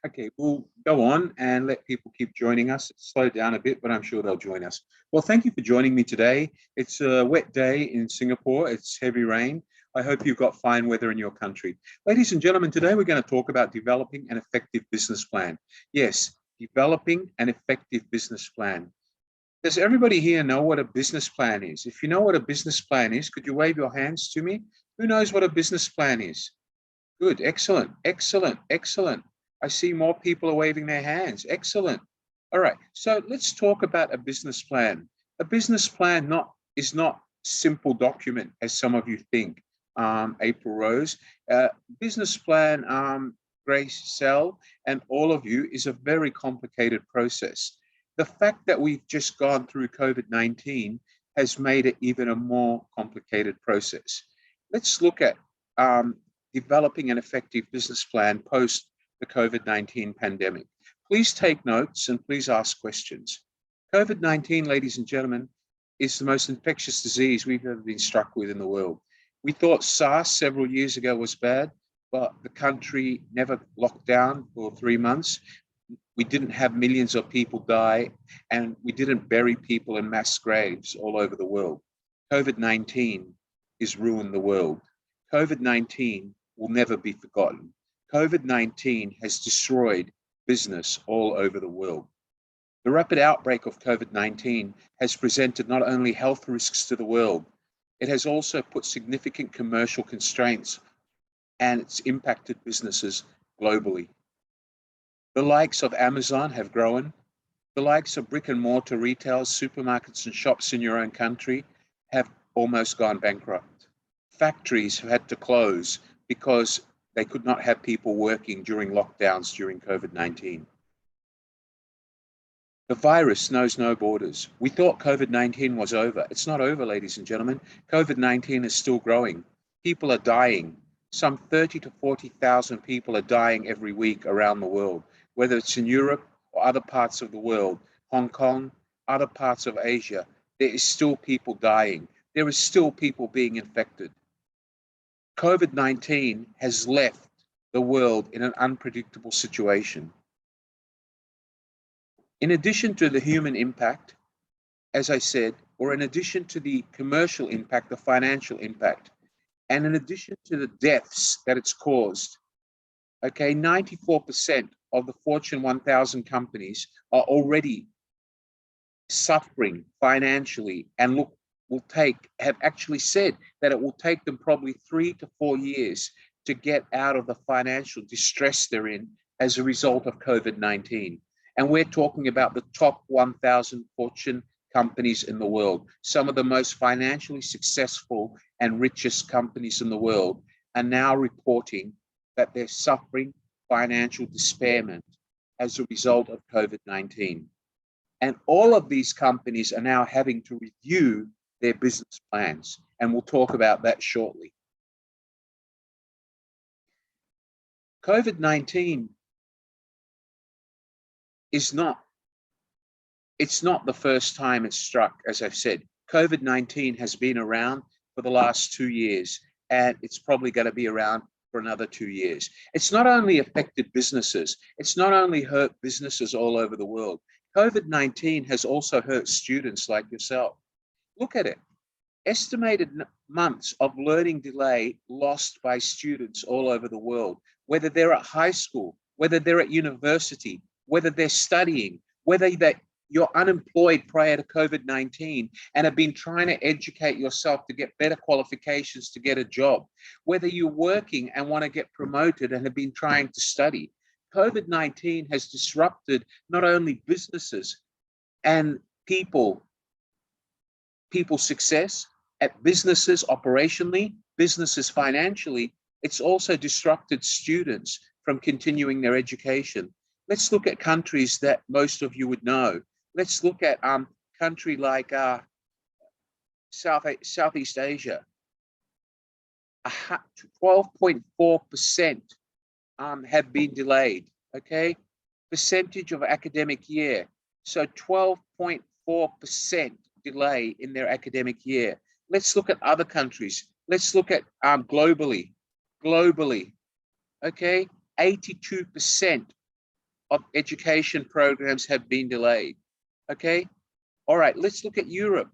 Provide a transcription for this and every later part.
Okay, we'll go on and let people keep joining us. Slow down a bit, but I'm sure they'll join us. Well, thank you for joining me today. It's a wet day in Singapore. It's heavy rain. I hope you've got fine weather in your country. Ladies and gentlemen, today we're going to talk about developing an effective business plan. Yes, developing an effective business plan. Does everybody here know what a business plan is? If you know what a business plan is, could you wave your hands to me? Who knows what a business plan is? Good, excellent, excellent, excellent. I see more people are waving their hands. Excellent. All right, so let's talk about a business plan. A business plan is not simple document as some of you think. April Rose, business plan, Grace, Sel, and all of you is a very complicated process. The fact that we've just gone through COVID-19 has made it even a more complicated process. Let's look at developing an effective business plan post the COVID-19 pandemic. Please take notes and please ask questions. COVID-19, ladies and gentlemen, is the most infectious disease we've ever been struck with in the world. We thought SARS several years ago was bad, but the country never locked down for 3 months. We didn't have millions of people die, and we didn't bury people in mass graves all over the world. COVID-19 has ruined the world. COVID-19 will never be forgotten. COVID-19 has destroyed business all over the world. The rapid outbreak of COVID-19 has presented not only health risks to the world, it has also put significant commercial constraints and it's impacted businesses globally. The likes of Amazon have grown. The likes of brick and mortar retail, supermarkets and shops in your own country have almost gone bankrupt. Factories have had to close because they could not have people working during lockdowns during COVID-19. The virus knows no borders. We thought COVID-19 was over. It's not over, ladies and gentlemen. COVID-19 is still growing. People are dying. Some 30 to 40,000 people are dying every week around the world, whether it's in Europe or other parts of the world, Hong Kong, other parts of Asia. There is still people dying. There is still people being infected. COVID-19 has left the world in an unpredictable situation. In addition to the human impact, as I said, or in addition to the commercial impact, the financial impact, and in addition to the deaths that it's caused, okay, 94% of the Fortune 1000 companies are already suffering financially and have actually said that it will take them probably 3 to 4 years to get out of the financial distress they're in as a result of COVID-19. And we're talking about the top 1,000 Fortune companies in the world. Some of the most financially successful and richest companies in the world are now reporting that they're suffering financial despairment as a result of COVID-19. And all of these companies are now having to review their business plans. And we'll talk about that shortly. COVID-19 it's not the first time it's struck, as I've said. COVID-19 has been around for the last 2 years, and it's probably going to be around for another 2 years. It's not only affected businesses, it's not only hurt businesses all over the world. COVID-19 has also hurt students like yourself. Look at it. Estimated months of learning delay lost by students all over the world, whether they're at high school, whether they're at university, whether they're studying, whether you're unemployed prior to COVID-19 and have been trying to educate yourself to get better qualifications to get a job, whether you're working and want to get promoted and have been trying to study. COVID-19 has disrupted not only businesses and people's success at businesses operationally, businesses financially, it's also disrupted students from continuing their education. Let's look at countries that most of you would know. Let's look at a country like Southeast Asia. 12.4% have been delayed, okay? Percentage of academic year. So 12.4% delay in their academic year. Let's look at other countries. Let's look at globally, okay? 82% of education programs have been delayed. Okay, all right, let's look at Europe.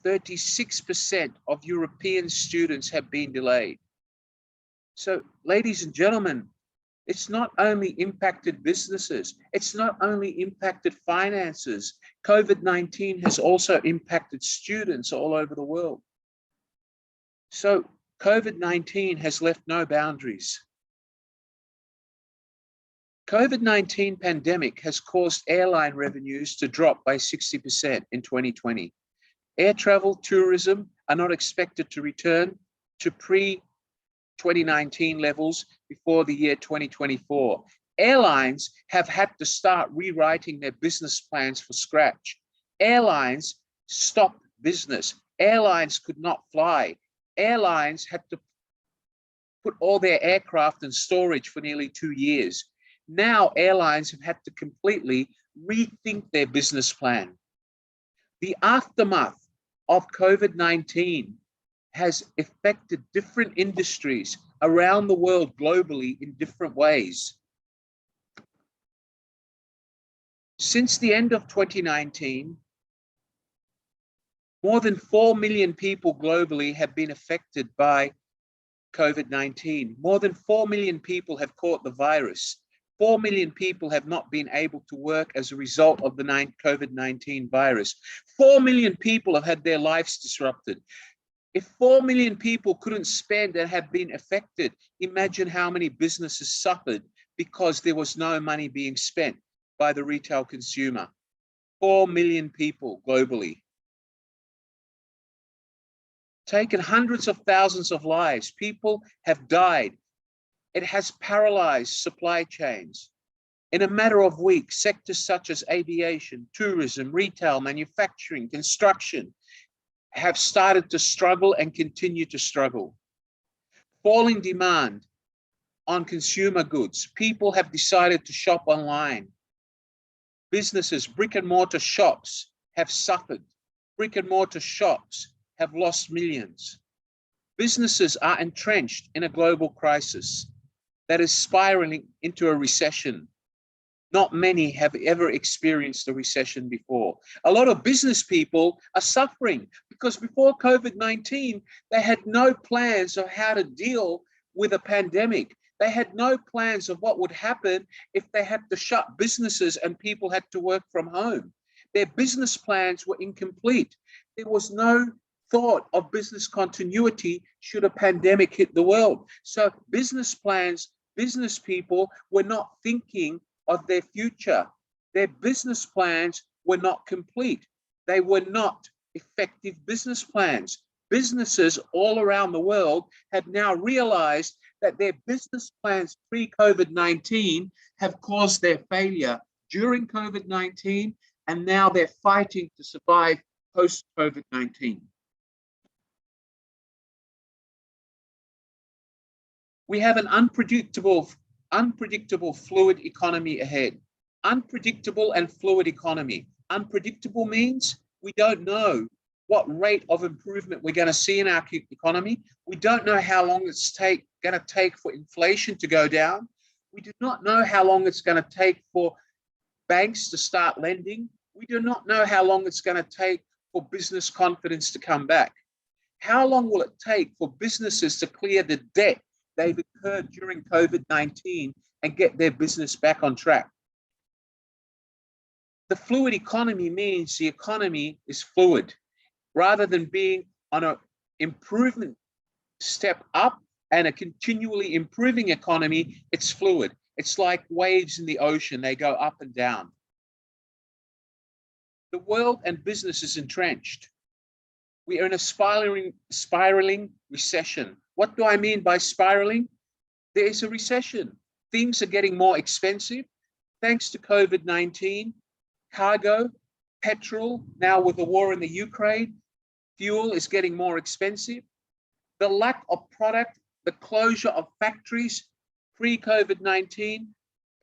36% of European students have been delayed. So, ladies and gentlemen, it's not only impacted businesses, it's not only impacted finances. COVID-19 has also impacted students all over the world. So COVID-19 has left no boundaries. COVID-19 pandemic has caused airline revenues to drop by 60% in 2020. Air travel, tourism are not expected to return to pre-2019 levels before the year 2024. Airlines have had to start rewriting their business plans from scratch. Airlines stopped business. Airlines could not fly. Airlines had to put all their aircraft in storage for nearly 2 years. Now airlines have had to completely rethink their business plan. The aftermath of COVID-19 has affected different industries around the world globally in different ways. Since the end of 2019, more than 4 million people globally have been affected by COVID-19. More than 4 million people have caught the virus. 4 million people have not been able to work as a result of the COVID-19 virus. 4 million people have had their lives disrupted. If 4 million people couldn't spend and have been affected, imagine how many businesses suffered because there was no money being spent by the retail consumer. 4 million people globally. Taken hundreds of thousands of lives. People have died. It has paralyzed supply chains. In a matter of weeks, sectors such as aviation, tourism, retail, manufacturing, construction have started to struggle and continue to struggle. Falling demand on consumer goods. People have decided to shop online. Businesses, brick and mortar shops have suffered. Brick and mortar shops have lost millions. Businesses are entrenched in a global crisis that is spiraling into a recession. Not many have ever experienced a recession before. A lot of business people are suffering because before COVID-19, they had no plans of how to deal with a pandemic. They had no plans of what would happen if they had to shut businesses and people had to work from home. Their business plans were incomplete. There was no thought of business continuity should a pandemic hit the world. So business plans, business people were not thinking of their future. Their business plans were not complete. They were not effective business plans. Businesses all around the world have now realized that their business plans pre-COVID-19 have caused their failure during COVID-19, and now they're fighting to survive post-COVID-19. We have an unpredictable, fluid economy ahead. Unpredictable and fluid economy. Unpredictable means we don't know what rate of improvement we're going to see in our economy. We don't know how long it's going to take for inflation to go down. We do not know how long it's going to take for banks to start lending. We do not know how long it's going to take for business confidence to come back. How long will it take for businesses to clear the debt they've incurred during COVID-19 and get their business back on track? The fluid economy means the economy is fluid. Rather than being on an improvement step up and a continually improving economy, it's fluid. It's like waves in the ocean. They go up and down. The world and business is entrenched. We are in a spiraling recession. What do I mean by spiraling? There is a recession. Things are getting more expensive. Thanks to COVID-19, cargo, petrol, now with the war in the Ukraine, fuel is getting more expensive. The lack of product, the closure of factories, pre-COVID-19,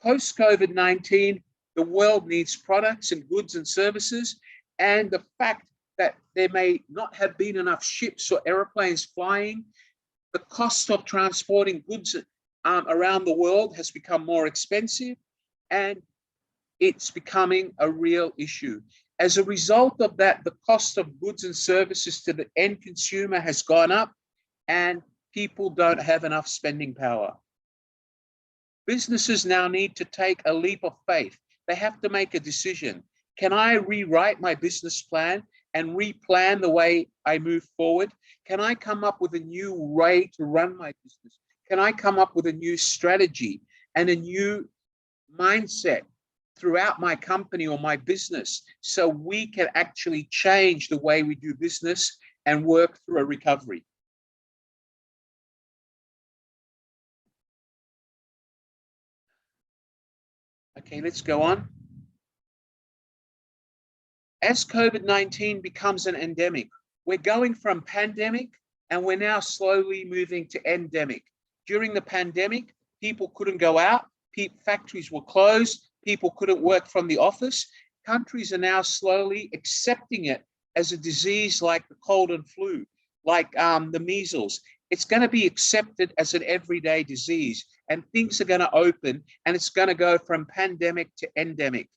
post-COVID-19, the world needs products and goods and services. And the fact that there may not have been enough ships or airplanes flying, the cost of transporting goods around the world has become more expensive. And it's becoming a real issue. As a result of that, the cost of goods and services to the end consumer has gone up, and people don't have enough spending power. Businesses now need to take a leap of faith. They have to make a decision. Can I rewrite my business plan and replan the way I move forward? Can I come up with a new way to run my business? Can I come up with a new strategy and a new mindset throughout my company or my business so we can actually change the way we do business and work through a recovery? Okay, let's go on. As COVID-19 becomes an endemic, we're going from pandemic and we're now slowly moving to endemic. During the pandemic, people couldn't go out, factories were closed, people couldn't work from the office. Countries are now slowly accepting it as a disease like the cold and flu, like the measles. It's going to be accepted as an everyday disease, and things are going to open, and it's going to go from pandemic to endemic.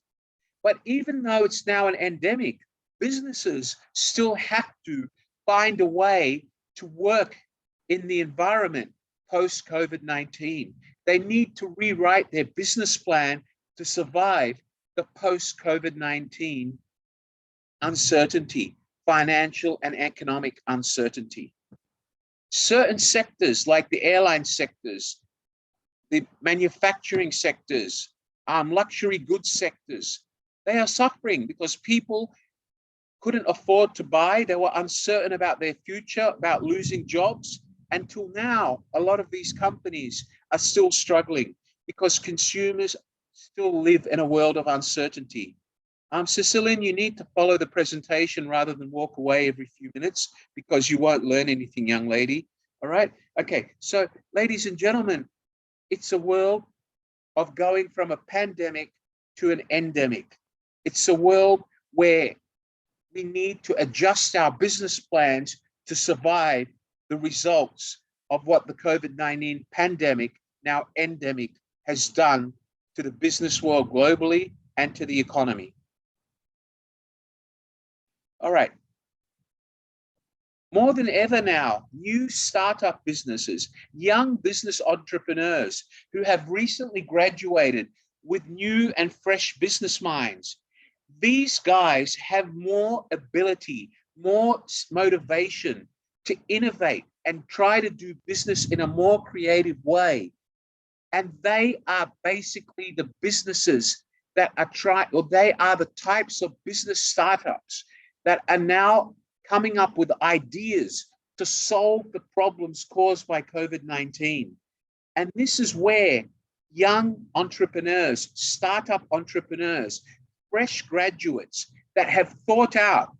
But even though it's now an endemic, businesses still have to find a way to work in the environment post-COVID-19. They need to rewrite their business plan to survive the post-COVID-19 uncertainty, financial and economic uncertainty. Certain sectors like the airline sectors, the manufacturing sectors, luxury goods sectors, they are suffering because people couldn't afford to buy. They were uncertain about their future, about losing jobs. Until now, a lot of these companies are still struggling because consumers still live in a world of uncertainty. Cecilian, you need to follow the presentation rather than walk away every few minutes because you won't learn anything, young lady. All right? Okay, so ladies and gentlemen, it's a world of going from a pandemic to an endemic. It's a world where we need to adjust our business plans to survive the results of what the COVID-19 pandemic, now endemic, has done to the business world globally and to the economy. All right. More than ever now, new startup businesses, young business entrepreneurs who have recently graduated with new and fresh business minds, these guys have more ability, more motivation to innovate and try to do business in a more creative way. And they are basically the businesses that are they are the types of business startups that are now coming up with ideas to solve the problems caused by COVID-19. And this is where young entrepreneurs, startup entrepreneurs, fresh graduates that have thought out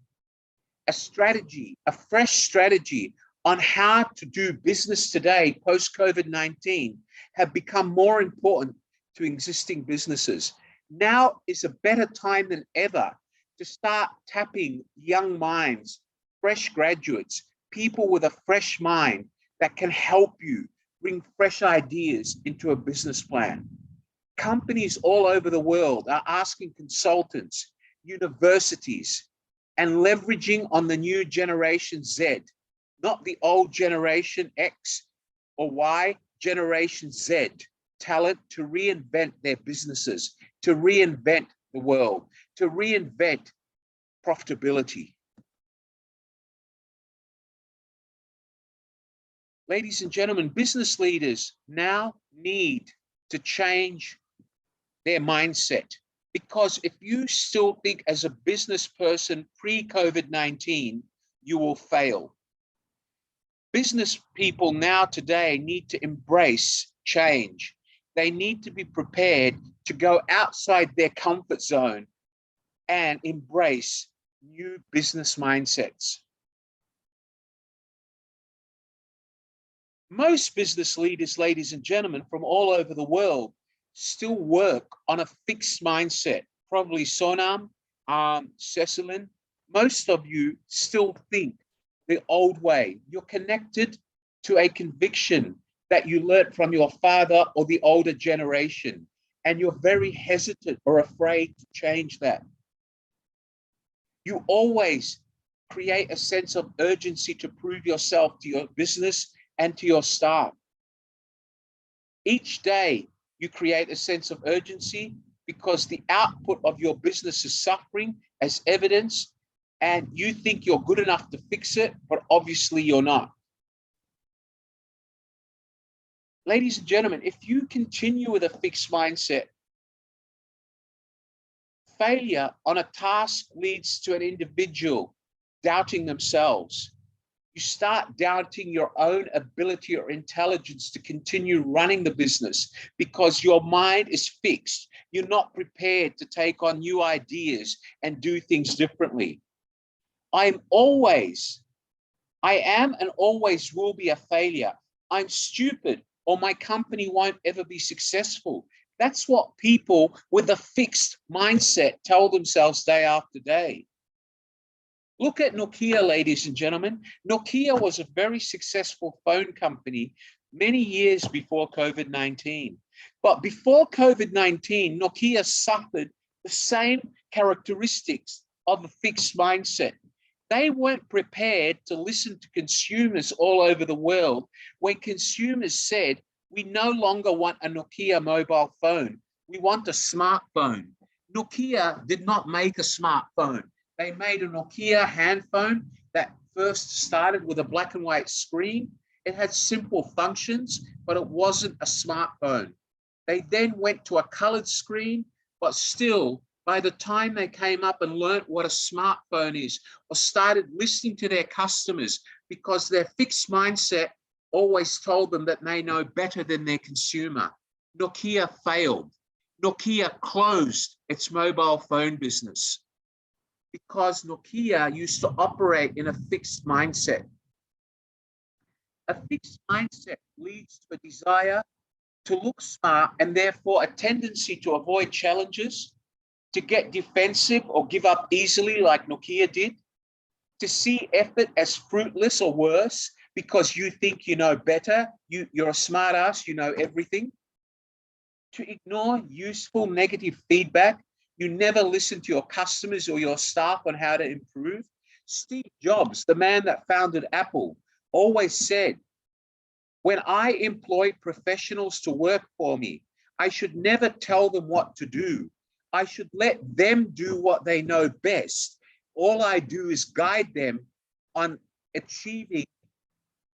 a strategy, a fresh strategy on how to do business today post-COVID-19 have become more important to existing businesses. Now is a better time than ever to start tapping young minds, fresh graduates, people with a fresh mind that can help you bring fresh ideas into a business plan. Companies all over the world are asking consultants, universities, and leveraging on the new generation Z, not the old generation X or Y, generation Z, talent to reinvent their businesses, to reinvent the world, to reinvent profitability. Ladies and gentlemen, business leaders now need to change their mindset, because if you still think as a business person pre-COVID-19, you will fail. Business people now today need to embrace change. They need to be prepared to go outside their comfort zone and embrace new business mindsets. Most business leaders, ladies and gentlemen, from all over the world still work on a fixed mindset. Probably Sonam, Cecilin, most of you still think the old way. You're connected to a conviction that you learned from your father or the older generation. and you're very hesitant or afraid to change that. You always create a sense of urgency to prove yourself to your business and to your staff. Each day, you create a sense of urgency because the output of your business is suffering as evidence, and you think you're good enough to fix it, but obviously you're not. Ladies and gentlemen, if you continue with a fixed mindset, failure on a task leads to an individual doubting themselves. You start doubting your own ability or intelligence to continue running the business because your mind is fixed. You're not prepared to take on new ideas and do things differently. I am and always will be a failure. I'm stupid, or my company won't ever be successful. That's what people with a fixed mindset tell themselves day after day. Look at Nokia, ladies and gentlemen. Nokia was a very successful phone company many years before COVID-19. But before COVID-19, Nokia suffered the same characteristics of a fixed mindset. They weren't prepared to listen to consumers all over the world when consumers said, we no longer want a Nokia mobile phone. We want a smartphone. Nokia did not make a smartphone. They made a Nokia hand phone that first started with a black and white screen. It had simple functions, but it wasn't a smartphone. They then went to a colored screen, but still, by the time they came up and learned what a smartphone is, or started listening to their customers, because their fixed mindset always told them that they know better than their consumer, Nokia failed. Nokia closed its mobile phone business because Nokia used to operate in a fixed mindset. A fixed mindset leads to a desire to look smart and therefore a tendency to avoid challenges, to get defensive or give up easily like Nokia did, to see effort as fruitless or worse because you think you know better, you're a smart ass, you know everything, to ignore useful negative feedback. You never listen to your customers or your staff on how to improve. Steve Jobs, the man that founded Apple, always said, when I employ professionals to work for me, I should never tell them what to do. I should let them do what they know best. All I do is guide them on achieving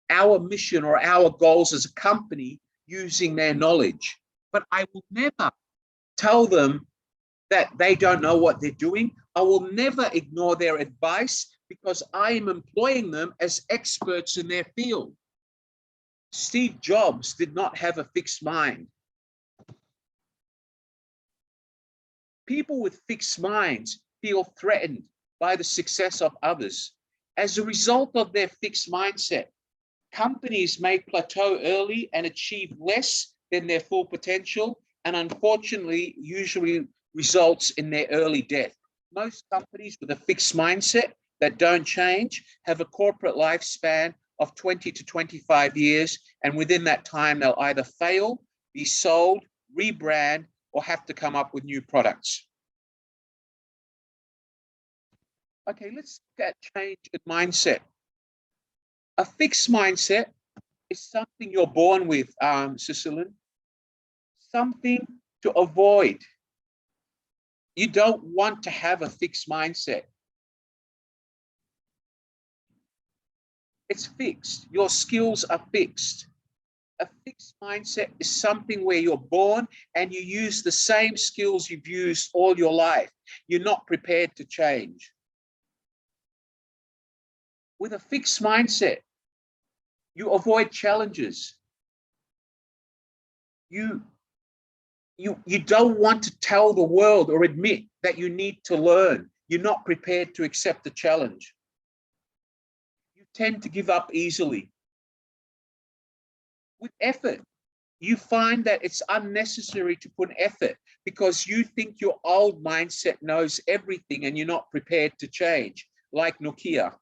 our mission or our goals as a company using their knowledge. But I will never tell them that they don't know what they're doing. I will never ignore their advice because I am employing them as experts in their field. Steve Jobs did not have a fixed mind. People with fixed minds feel threatened by the success of others. As a result of their fixed mindset, companies may plateau early and achieve less than their full potential, and unfortunately, usually results in their early death. Most companies with a fixed mindset that don't change have a corporate lifespan of 20 to 25 years, and within that time, they'll either fail, be sold, rebrand, or have to come up with new products. Okay, let's look at change in mindset. A fixed mindset is something you're born with, Cicilline, something to avoid. You don't want to have a fixed mindset. It's fixed. Your skills are fixed. A fixed mindset is something where you're born and you use the same skills you've used all your life. You're not prepared to change. With a fixed mindset, you avoid challenges. You don't want to tell the world or admit that you need to learn. You're not prepared to accept the challenge. You tend to give up easily. With effort, you find that it's unnecessary to put effort because you think your old mindset knows everything and you're not prepared to change, like Nokia.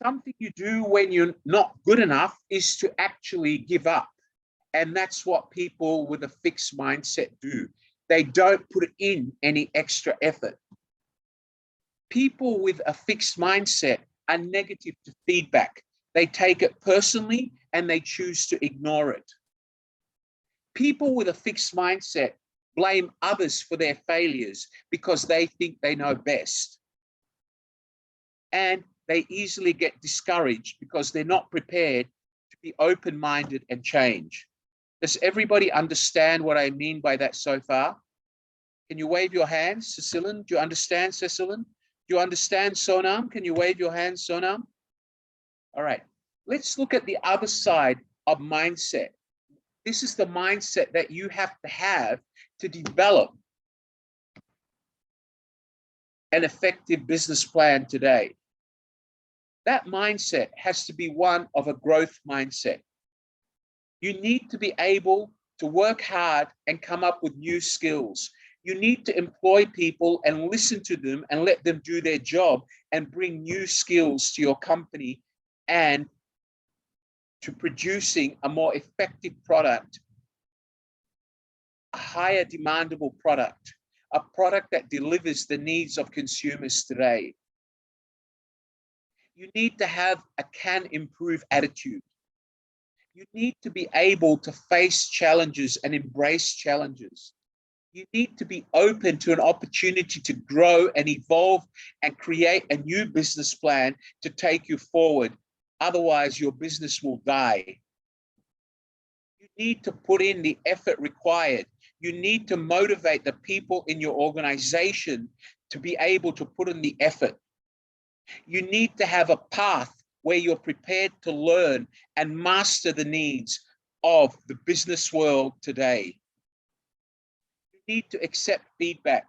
Something you do when you're not good enough is to actually give up. And that's what people with a fixed mindset do. They don't put in any extra effort. People with a fixed mindset are negative to feedback. They take it personally and they choose to ignore it. People with a fixed mindset blame others for their failures because they think they know best. And they easily get discouraged because they're not prepared to be open-minded and change. Does everybody understand what I mean by that so far? Can you wave your hands, Cecilin? Do you understand, Cecilin? Do you understand, Sonam? Can you wave your hands, Sonam? All right, let's look at the other side of mindset. This is the mindset that you have to develop an effective business plan today. That mindset has to be one of a growth mindset. You need to be able to work hard and come up with new skills. You need to employ people and listen to them and let them do their job and bring new skills to your company and to producing a more effective product, a higher demandable product, a product that delivers the needs of consumers today. You need to have a can improve attitude. You need to be able to face challenges and embrace challenges. You need to be open to an opportunity to grow and evolve and create a new business plan to take you forward. Otherwise, your business will die. You need to put in the effort required. You need to motivate the people in your organization to be able to put in the effort. You need to have a path where you're prepared to learn and master the needs of the business world today. You need to accept feedback.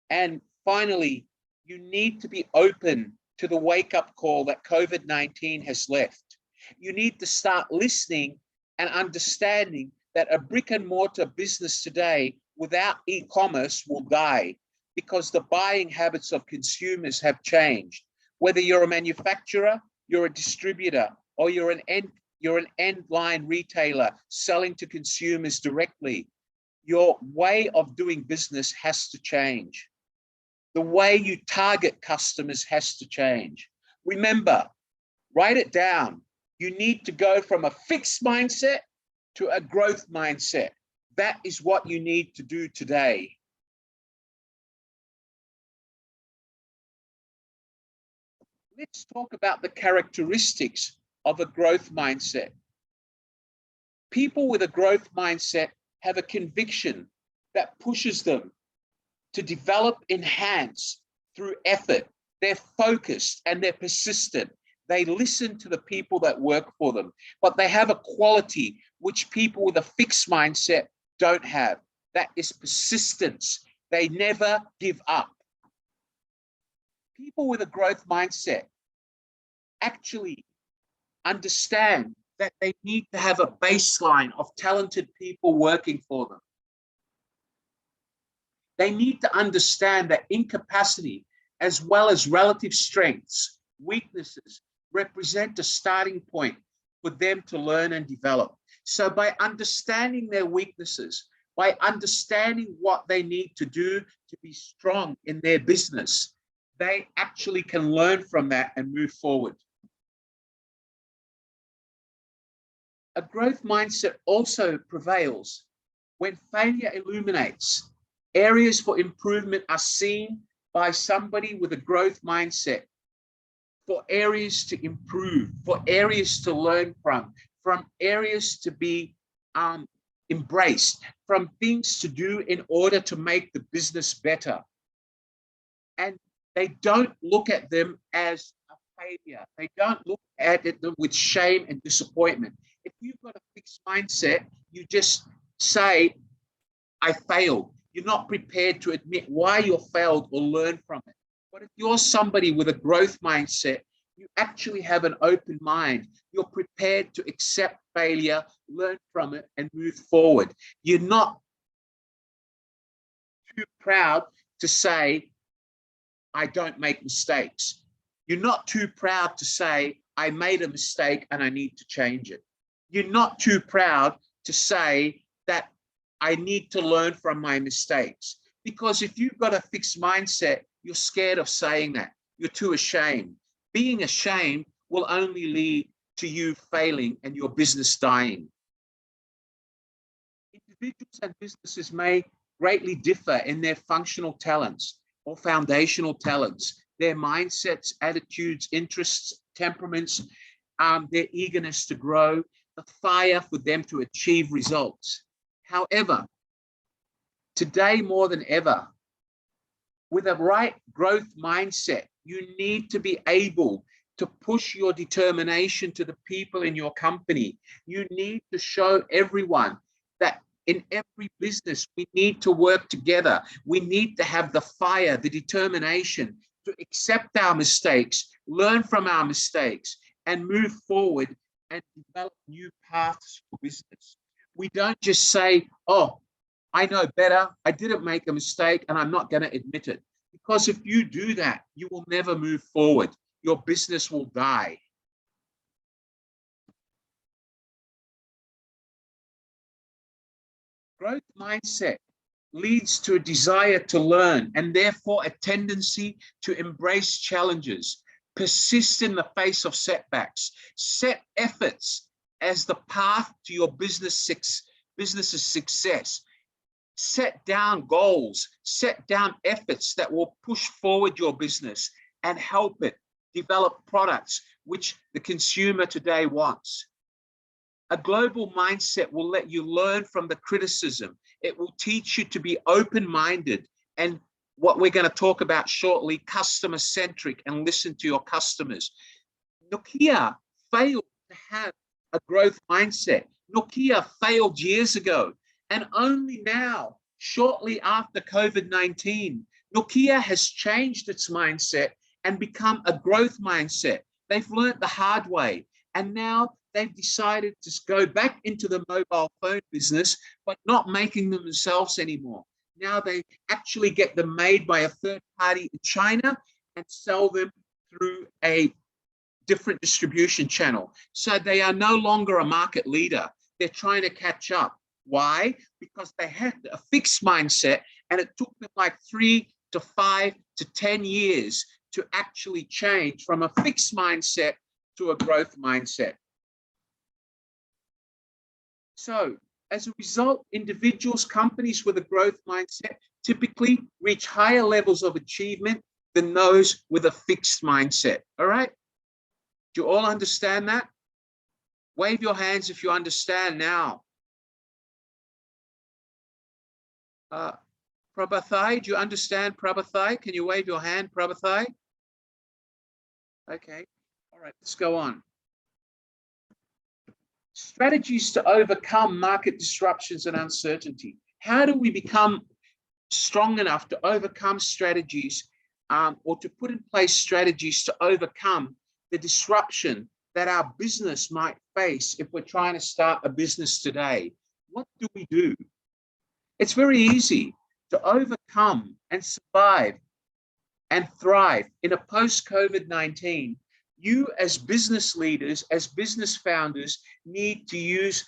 And finally, you need to be open to the wake-up call that COVID-19 has left. You need to start listening and understanding that a brick and mortar business today without e-commerce will die because the buying habits of consumers have changed. Whether you're a manufacturer, you're a distributor, or you're an end line retailer selling to consumers directly, your way of doing business has to change. The way you target customers has to change. Remember, write it down. You need to go from a fixed mindset to a growth mindset. That is what you need to do today. Let's talk about the characteristics of a growth mindset. People with a growth mindset have a conviction that pushes them to develop, enhance through effort. They're focused and they're persistent. They listen to the people that work for them, but they have a quality which people with a fixed mindset don't have. That is persistence. They never give up. People with a growth mindset actually understand that they need to have a baseline of talented people working for them. They need to understand that incapacity, as well as relative strengths, weaknesses, represent a starting point for them to learn and develop. So by understanding their weaknesses, by understanding what they need to do to be strong in their business, they actually can learn from that and move forward. A growth mindset also prevails when failure illuminates. Areas for improvement are seen by somebody with a growth mindset for areas to improve, for areas to learn from areas to be embraced, from things to do in order to make the business better. And they don't look at them as a failure. They don't look at them with shame and disappointment. If you've got a fixed mindset, you just say, I failed. You're not prepared to admit why you failed or learn from it. But if you're somebody with a growth mindset, you actually have an open mind. You're prepared to accept failure, learn from it, and move forward. You're not too proud to say, I don't make mistakes. You're not too proud to say, I made a mistake and I need to change it. You're not too proud to say that I need to learn from my mistakes. Because if you've got a fixed mindset, you're scared of saying that. You're too ashamed. Being ashamed will only lead to you failing and your business dying. Individuals and businesses may greatly differ in their functional talents or foundational talents, their mindsets, attitudes, interests, temperaments, their eagerness to grow, the fire for them to achieve results. However, today more than ever, with a right growth mindset, you need to be able to push your determination to the people in your company. You need to show everyone that in every business, we need to work together. We need to have the fire, the determination to accept our mistakes, learn from our mistakes, and move forward and develop new paths for business. We don't just say, oh, I know better, I didn't make a mistake, and I'm not going to admit it. Because if you do that, you will never move forward. Your business will die. Growth mindset leads to a desire to learn and therefore a tendency to embrace challenges, persist in the face of setbacks, set efforts as the path to your business's success. Set down goals, set down efforts that will push forward your business and help it develop products which the consumer today wants. A global mindset will let you learn from the criticism. It will teach you to be open-minded and what we're going to talk about shortly, customer-centric, and listen to your customers. Nokia failed to have a growth mindset. Nokia failed years ago. And only now, shortly after COVID-19, Nokia has changed its mindset and become a growth mindset. They've learned the hard way. And now they've decided to go back into the mobile phone business, but not making them themselves anymore. Now they actually get them made by a third party in China and sell them through a different distribution channel. So they are no longer a market leader. They're trying to catch up. Why? Because they had a fixed mindset and it took them like 3 to 5 to 10 years to actually change from a fixed mindset to a growth mindset. So as a result, individuals, companies with a growth mindset typically reach higher levels of achievement than those with a fixed mindset. All right? Do you all understand that? Wave your hands if you understand now. Prabhathai, do you understand Prabhathai? Can you wave your hand, Prabhathai? Okay, all right, let's go on. Strategies to overcome market disruptions and uncertainty. How do we become strong enough to overcome strategies or to put in place strategies to overcome the disruption that our business might face if we're trying to start a business today? What do we do? It's very easy to overcome and survive and thrive in a post-COVID-19. You as business leaders, as business founders, need to use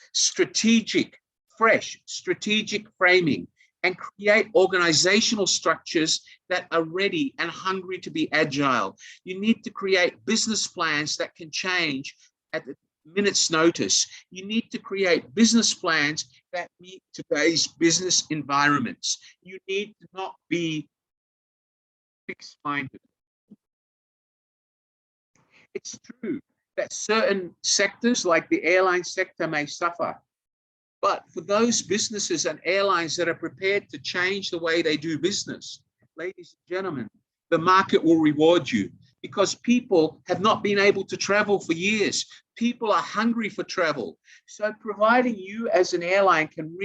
fresh strategic framing and create organizational structures that are ready and hungry to be agile. You need to create business plans that can change at the minute's notice. You need to create business plans that meet today's business environments. You need to not be fixed-minded. It's true that certain sectors like the airline sector may suffer, but for those businesses and airlines that are prepared to change the way they do business, ladies and gentlemen, the market will reward you because people have not been able to travel for years. People are hungry for travel. So providing you as an airline can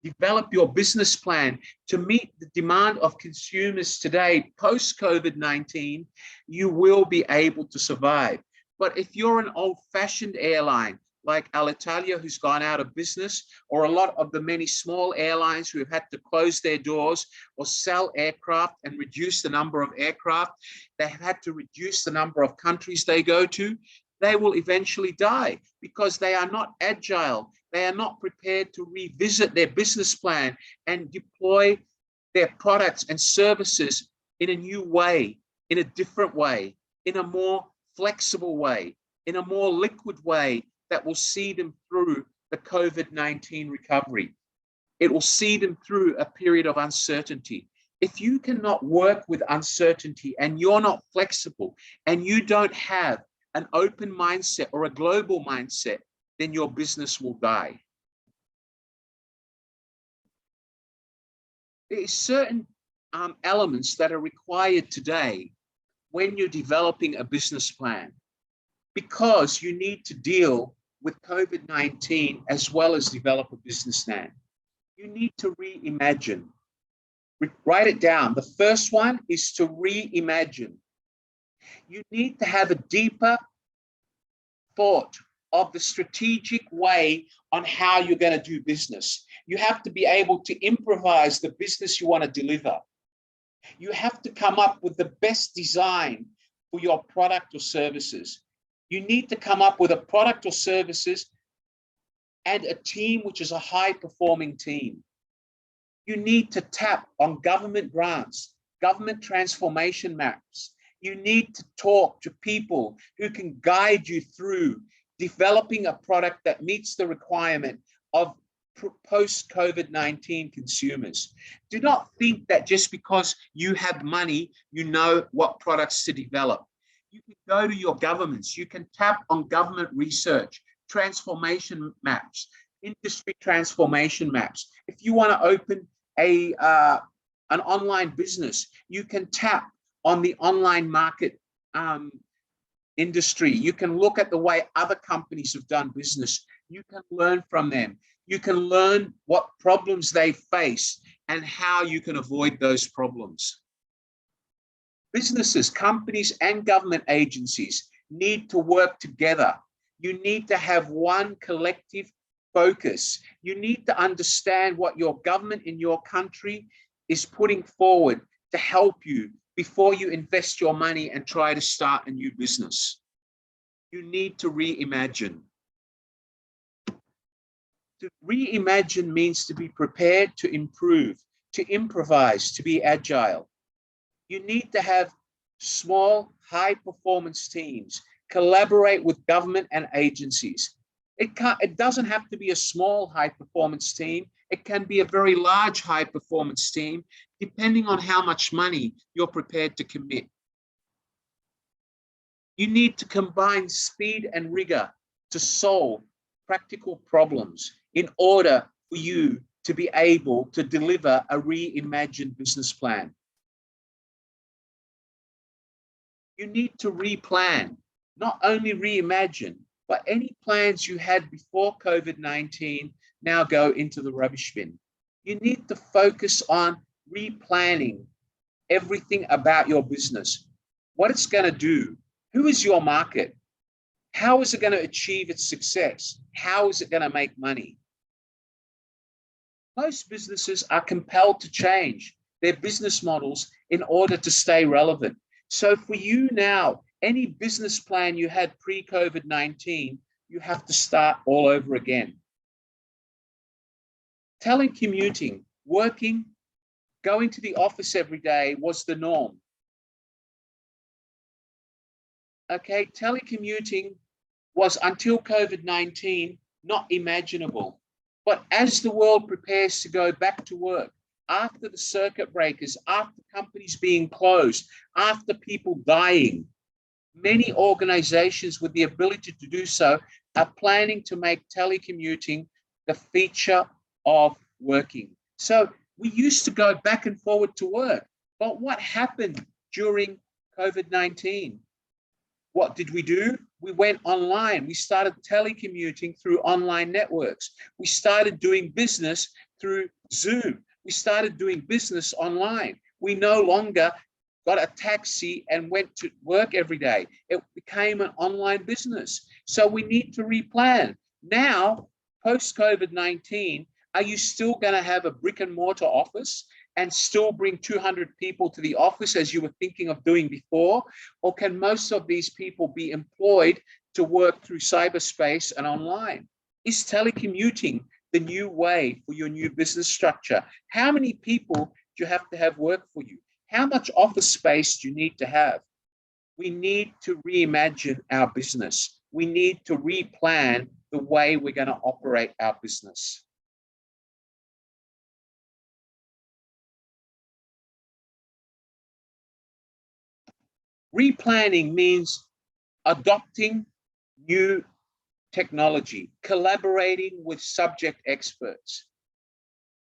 develop your business plan to meet the demand of consumers today, post-COVID-19, you will be able to survive. But if you're an old-fashioned airline, like Alitalia, who's gone out of business, or a lot of the many small airlines who have had to close their doors or sell aircraft and reduce the number of aircraft, they have had to reduce the number of countries they go to. they will eventually die because they are not agile. They are not prepared to revisit their business plan and deploy their products and services in a new way, in a different way, in a more flexible way, in a more liquid way that will see them through the COVID-19 recovery. It will see them through a period of uncertainty. If you cannot work with uncertainty and you're not flexible and you don't have an open mindset or a global mindset, then your business will die. There are certain elements that are required today when you're developing a business plan, because you need to deal with COVID-19 as well as develop a business plan. You need to reimagine. Write it down. The first one is to reimagine. You need to have a deeper thought of the strategic way on how you're going to do business. You have to be able to improvise the business you want to deliver. You have to come up with the best design for your product or services. You need to come up with a product or services and a team which is a high-performing team. You need to tap on government grants, government transformation maps. You need to talk to people who can guide you through developing a product that meets the requirement of post-COVID-19 consumers. Do not think that just because you have money, you know what products to develop. You can go to your governments. You can tap on government research, transformation maps, industry transformation maps. If you want to open an online business, you can tap on the online market industry. You can look at the way other companies have done business. You can learn from them. You can learn what problems they face and how you can avoid those problems. Businesses, companies, and government agencies need to work together. You need to have one collective focus. You need to understand what your government in your country is putting forward to help you before you invest your money and try to start a new business. You need to reimagine. To reimagine means to be prepared to improve, to improvise, to be agile. You need to have small, high-performance teams, collaborate with government and agencies. It doesn't have to be a small high-performance team. It can be a very large high-performance team, depending on how much money you're prepared to commit. You need to combine speed and rigor to solve practical problems in order for you to be able to deliver a reimagined business plan. You need to replan, not only reimagine, but any plans you had before COVID-19 now go into the rubbish bin. You need to focus on replanning everything about your business, what it's going to do, who is your market, how is it going to achieve its success, how is it going to make money. Most businesses are compelled to change their business models in order to stay relevant. So for you now, any business plan you had pre-COVID-19, you have to start all over again. Telecommuting, working, going to the office every day was the norm. Okay, telecommuting was until COVID-19 not imaginable. But as the world prepares to go back to work, after the circuit breakers, after companies being closed, after people dying, many organizations with the ability to do so are planning to make telecommuting the feature of working. So we used to go back and forward to work, but what happened during COVID-19? What did we do? We went online. We started telecommuting through online networks. We started doing business through Zoom. We started doing business online. We no longer got a taxi and went to work every day. It became an online business. So we need to replan. Now, post-COVID-19, are you still going to have a brick and mortar office and still bring 200 people to the office as you were thinking of doing before? Or can most of these people be employed to work through cyberspace and online? Is telecommuting the new way for your new business structure? How many people do you have work for you? How much office space do you need to have? We need to reimagine our business. We need to replan the way we're going to operate our business. Replanning means adopting new technology, collaborating with subject experts,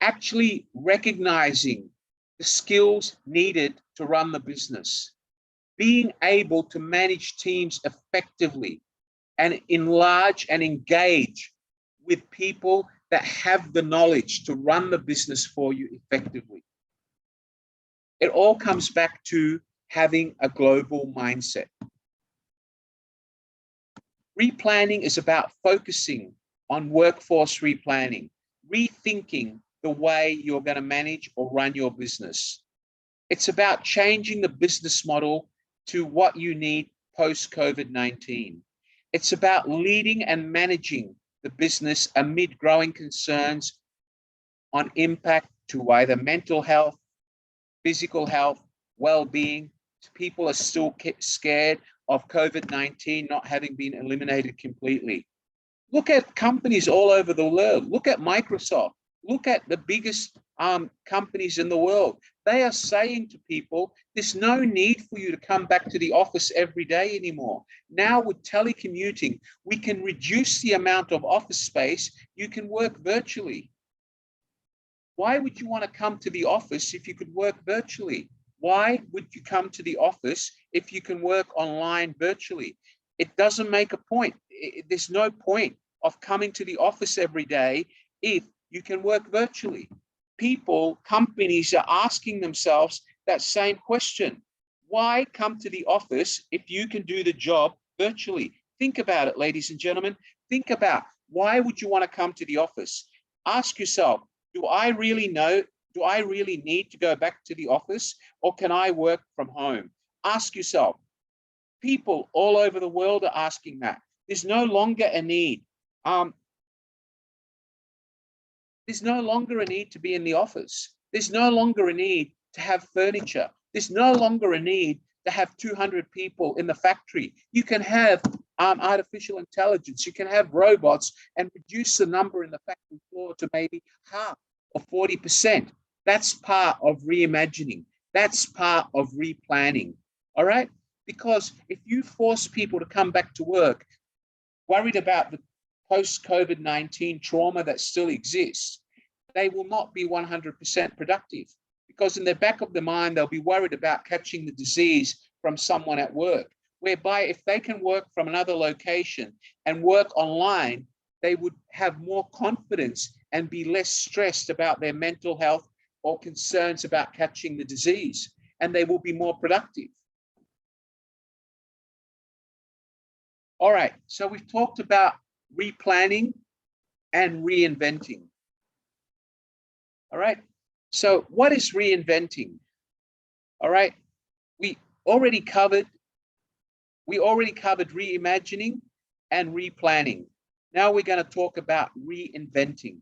actually recognizing the skills needed to run the business, being able to manage teams effectively and enlarge and engage with people that have the knowledge to run the business for you effectively. It all comes back to having a global mindset. Replanning is about focusing on workforce replanning, rethinking the way you're going to manage or run your business. It's about changing the business model to what you need post-COVID-19. It's about leading and managing the business amid growing concerns on impact to either mental health, physical health, well-being. People are still scared of COVID-19 not having been eliminated completely. Look at companies all over the world. Look at Microsoft. Look at the biggest companies in the world. They are saying to people, there's no need for you to come back to the office every day anymore. Now with telecommuting, we can reduce the amount of office space. You can work virtually. Why would you want to come to the office if you could work virtually? Why would you come to the office if you can work online virtually? It doesn't make a point. There's no point of coming to the office every day if you can work virtually. People, companies are asking themselves that same question. Why come to the office if you can do the job virtually? Think about it, ladies and gentlemen. Think about why would you want to come to the office? Ask yourself, do I really need to go back to the office, or can I work from home? Ask yourself. People all over the world are asking that. There's no longer a need. There's no longer a need to be in the office. There's no longer a need to have furniture. There's no longer a need to have 200 people in the factory. You can have artificial intelligence. You can have robots and reduce the number in the factory floor to maybe half or 40%. That's part of reimagining. That's part of replanning. All right? Because if you force people to come back to work, worried about the post-COVID-19 trauma that still exists, they will not be 100% productive, because in the back of the mind, they'll be worried about catching the disease from someone at work, whereby if they can work from another location and work online, they would have more confidence and be less stressed about their mental health or concerns about catching the disease, and they will be more productive. All right, so we've talked about replanning and reinventing. All right, so what is reinventing? All right, we already covered reimagining and replanning. Now we're going to talk about reinventing.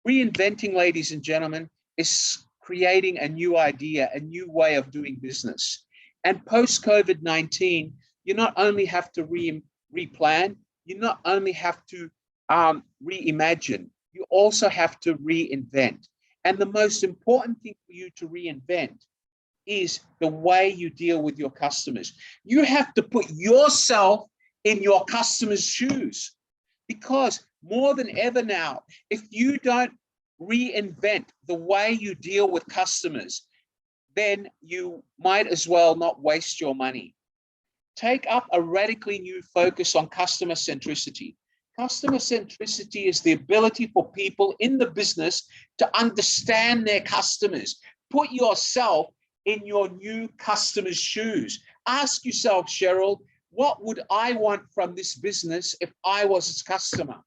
Reinventing, ladies and gentlemen, is creating a new idea, a new way of doing business. And post-COVID-19, you not only have to replan, you not only have to reimagine, you also have to reinvent. And the most important thing for you to reinvent is the way you deal with your customers. You have to put yourself in your customers' shoes, because more than ever now, if you don't reinvent the way you deal with customers, then you might as well not waste your money. Take up a radically new focus on customer centricity. Customer centricity is the ability for people in the business to understand their customers. Put yourself in your new customer's shoes. Ask yourself, Cheryl, what would I want from this business if I was its customer?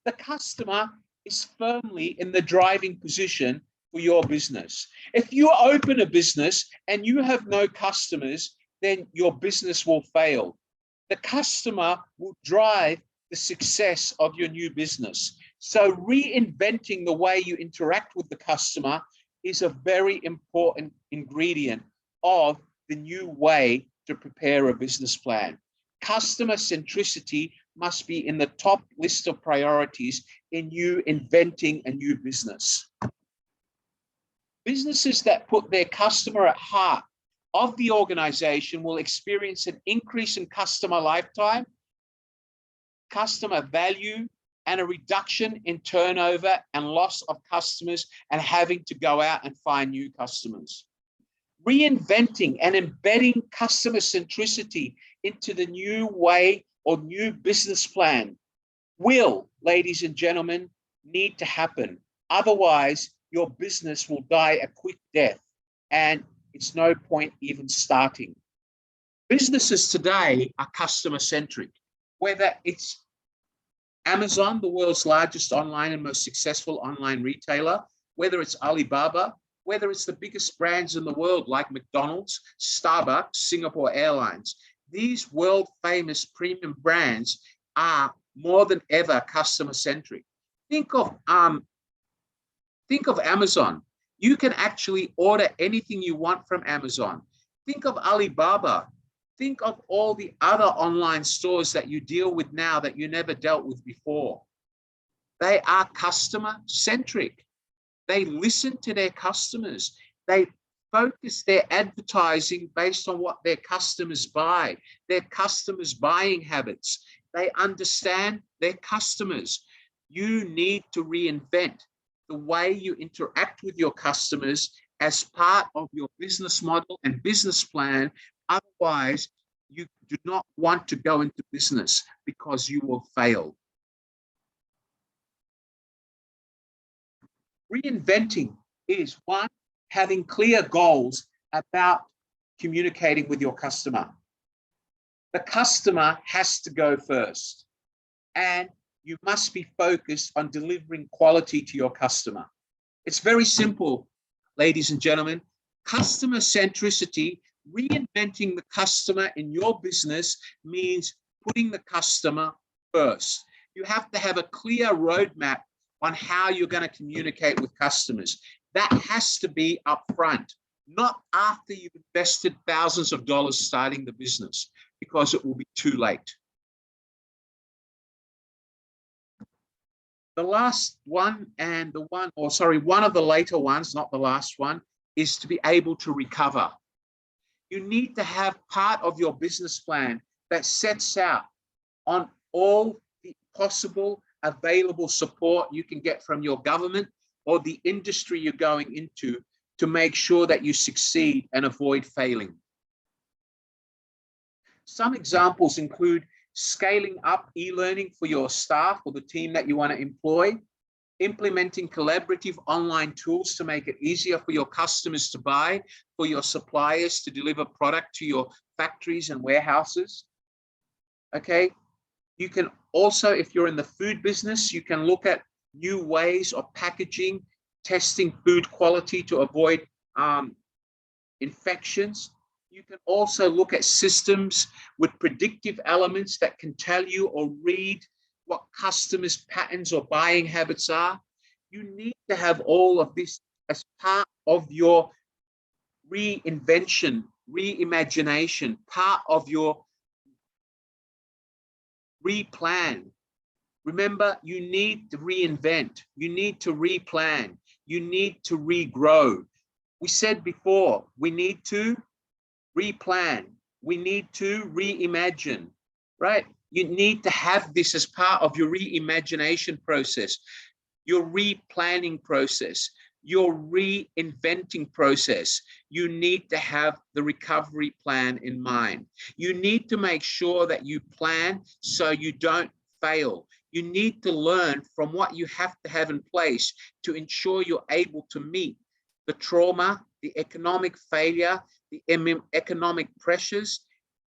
The customer is firmly in the driving position for your business. If you open a business and you have no customers, then your business will fail. The customer will drive the success of your new business. So reinventing the way you interact with the customer is a very important ingredient of the new way to prepare a business plan. Customer centricity must be in the top list of priorities in you inventing a new business. Businesses that put their customer at heart of the organization will experience an increase in customer lifetime, customer value, and a reduction in turnover and loss of customers and having to go out and find new customers. Reinventing and embedding customer centricity into the new way or new business plan will, ladies and gentlemen, need to happen. Otherwise, your business will die a quick death and it's no point even starting. Businesses today are customer centric, whether it's Amazon, the world's largest online and most successful online retailer, whether it's Alibaba, whether it's the biggest brands in the world like McDonald's, Starbucks, Singapore Airlines. These world famous premium brands are more than ever customer centric. Think of Amazon. You can actually order anything you want from Amazon. Think of Alibaba. Think of all the other online stores that you deal with now that you never dealt with before. They are customer centric. They listen to their customers. They focus their advertising based on what their customers buy, their customers' buying habits. They understand their customers. You need to reinvent the way you interact with your customers as part of your business model and business plan. Otherwise, you do not want to go into business because you will fail. Reinventing is one, having clear goals about communicating with your customer. The customer has to go first, and you must be focused on delivering quality to your customer. It's very simple, ladies and gentlemen. Customer centricity, reinventing the customer in your business means putting the customer first. You have to have a clear roadmap on how you're going to communicate with customers. That has to be upfront, not after you've invested thousands of dollars starting the business, because it will be too late. The last one, and one of the later ones, not the last one, is to be able to recover. You need to have part of your business plan that sets out on all the possible available support you can get from your government or the industry you're going into to make sure that you succeed and avoid failing. Some examples include scaling up e-learning for your staff or the team that you want to employ, implementing collaborative online tools to make it easier for your customers to buy, for your suppliers to deliver product to your factories and warehouses. Okay, you can also, if you're in the food business, you can look at new ways of packaging, testing food quality to avoid infections. You can also look at systems with predictive elements that can tell you or read what customers' patterns or buying habits are. You need to have all of this as part of your reinvention, reimagination, part of your replan. Remember, you need to reinvent, you need to replan, you need to regrow. We said before, we need to replan, we need to reimagine, right? You need to have this as part of your reimagination process, your replanning process, your reinventing process. You need to have the recovery plan in mind. You need to make sure that you plan so you don't fail. You need to learn from what you have to have in place to ensure you're able to meet the trauma, the economic failure, the economic pressures,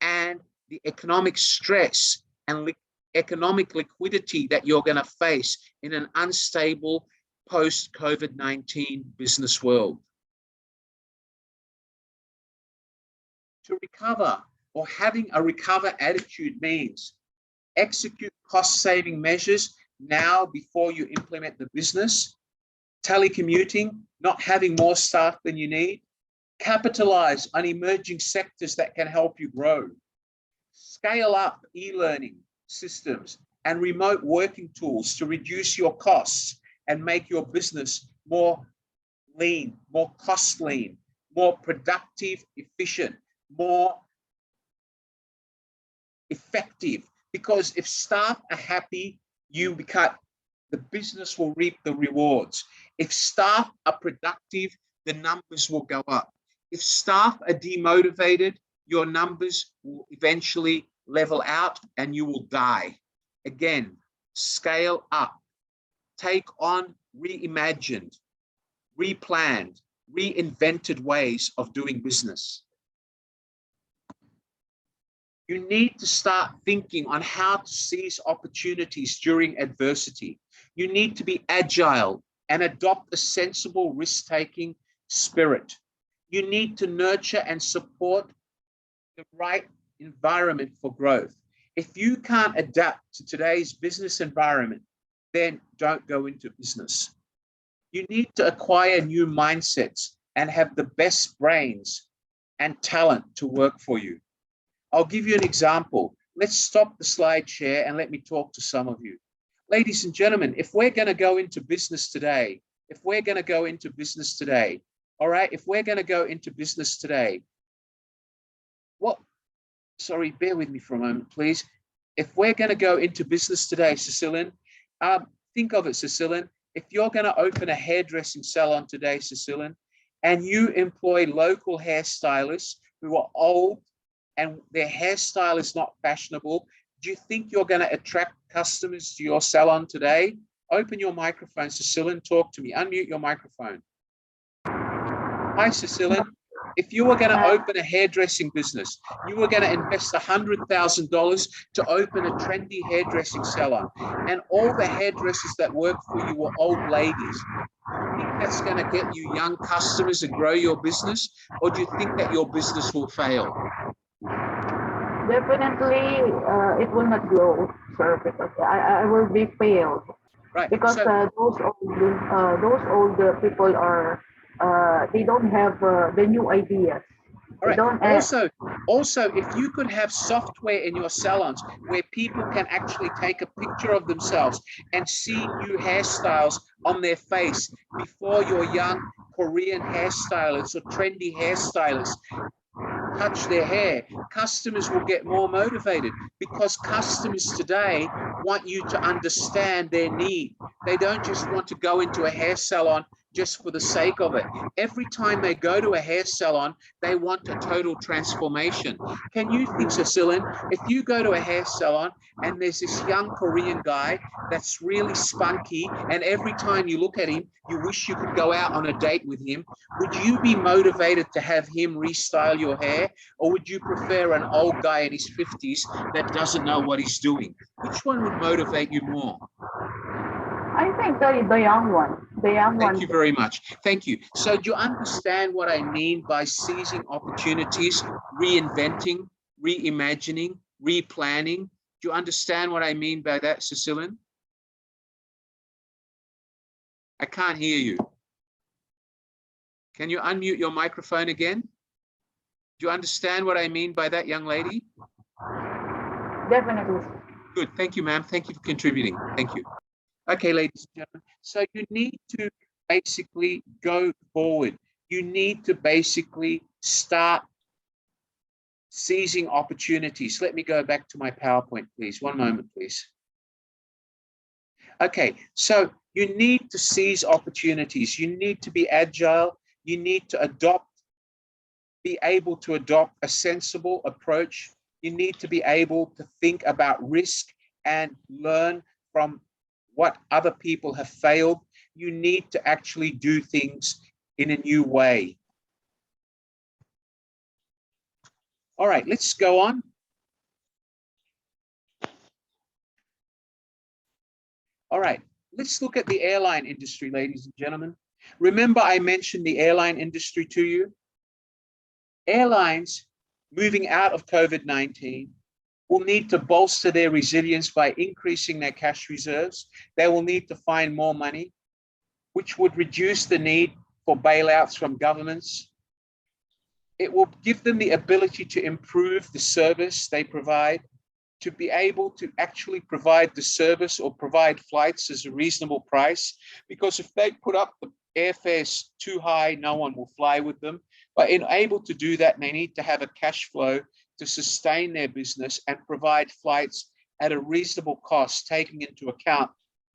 and the economic stress and economic liquidity that you're going to face in an unstable post-COVID-19 business world. To recover, or having a recover attitude, means execute cost-saving measures now before you implement the business. Telecommuting, not having more staff than you need. Capitalize on emerging sectors that can help you grow. Scale up e-learning systems and remote working tools to reduce your costs and make your business more lean, more cost lean, more productive, efficient, more effective. Because if staff are happy, the business will reap the rewards. If staff are productive, the numbers will go up. If staff are demotivated, your numbers will eventually level out and you will die. Again, scale up. Take on reimagined, replanned, reinvented ways of doing business. You need to start thinking on how to seize opportunities during adversity. You need to be agile and adopt a sensible risk-taking spirit. You need to nurture and support the right environment for growth. If you can't adapt to today's business environment, then don't go into business. You need to acquire new mindsets and have the best brains and talent to work for you. I'll give you an example. Let's stop the slide share and let me talk to some of you. Ladies and gentlemen, if we're going to go into business today, all right, if we're going to go into business today, sorry, bear with me for a moment, please. If we're going to go into business today, Cecilian, think of it, Cecilian. If you're going to open a hairdressing salon today, Cecilian, and you employ local hairstylists who are old and their hairstyle is not fashionable, do you think you're going to attract customers to your salon today? Open your microphone, Cecilian, talk to me. Unmute your microphone. Hi, Cecilian. If you were going to open a hairdressing business, you were going to invest $100,000 to open a trendy hairdressing salon, and all the hairdressers that work for you were old ladies. Do you think that's going to get you young customers and grow your business, or do you think that your business will fail? Definitely, it will not grow, sir, because I will be failed. Right. Because so, those older people are they don't have the new ideas. All right. Also, if you could have software in your salons where people can actually take a picture of themselves and see new hairstyles on their face before your young Korean hairstylists or trendy hairstylists touch their hair, customers will get more motivated, because customers today want you to understand their need. They don't just want to go into a hair salon just for the sake of it. Every time they go to a hair salon, they want a total transformation. Can you think, Cecilian, if you go to a hair salon and there's this young Korean guy that's really spunky, and every time you look at him, you wish you could go out on a date with him, would you be motivated to have him restyle your hair, or would you prefer an old guy in his 50s that doesn't know what he's doing? Which one would motivate you more? I think the young one. Thank you very much. Thank you. So do you understand what I mean by seizing opportunities, reinventing, reimagining, replanning? Do you understand what I mean by that, Cecilian? I can't hear you. Can you unmute your microphone again? Do you understand what I mean by that, young lady? Definitely. Good. Thank you, ma'am. Thank you for contributing. Thank you. Okay, ladies and gentlemen. So you need to basically go forward. You need to basically start seizing opportunities. Let me go back to my PowerPoint, please. One moment, please. Okay, so you need to seize opportunities. You need to be agile. You need to be able to adopt a sensible approach. You need to be able to think about risk and learn from what other people have failed. You need to actually do things in a new way. All right, let's go on. All right, let's look at the airline industry, ladies and gentlemen. Remember I mentioned the airline industry to you? Airlines moving out of COVID-19 will need to bolster their resilience by increasing their cash reserves. They will need to find more money, which would reduce the need for bailouts from governments. It will give them the ability to improve the service they provide, to be able to actually provide the service or provide flights as a reasonable price. Because if they put up the airfares too high, no one will fly with them. But in able to do that, they need to have a cash flow to sustain their business and provide flights at a reasonable cost, taking into account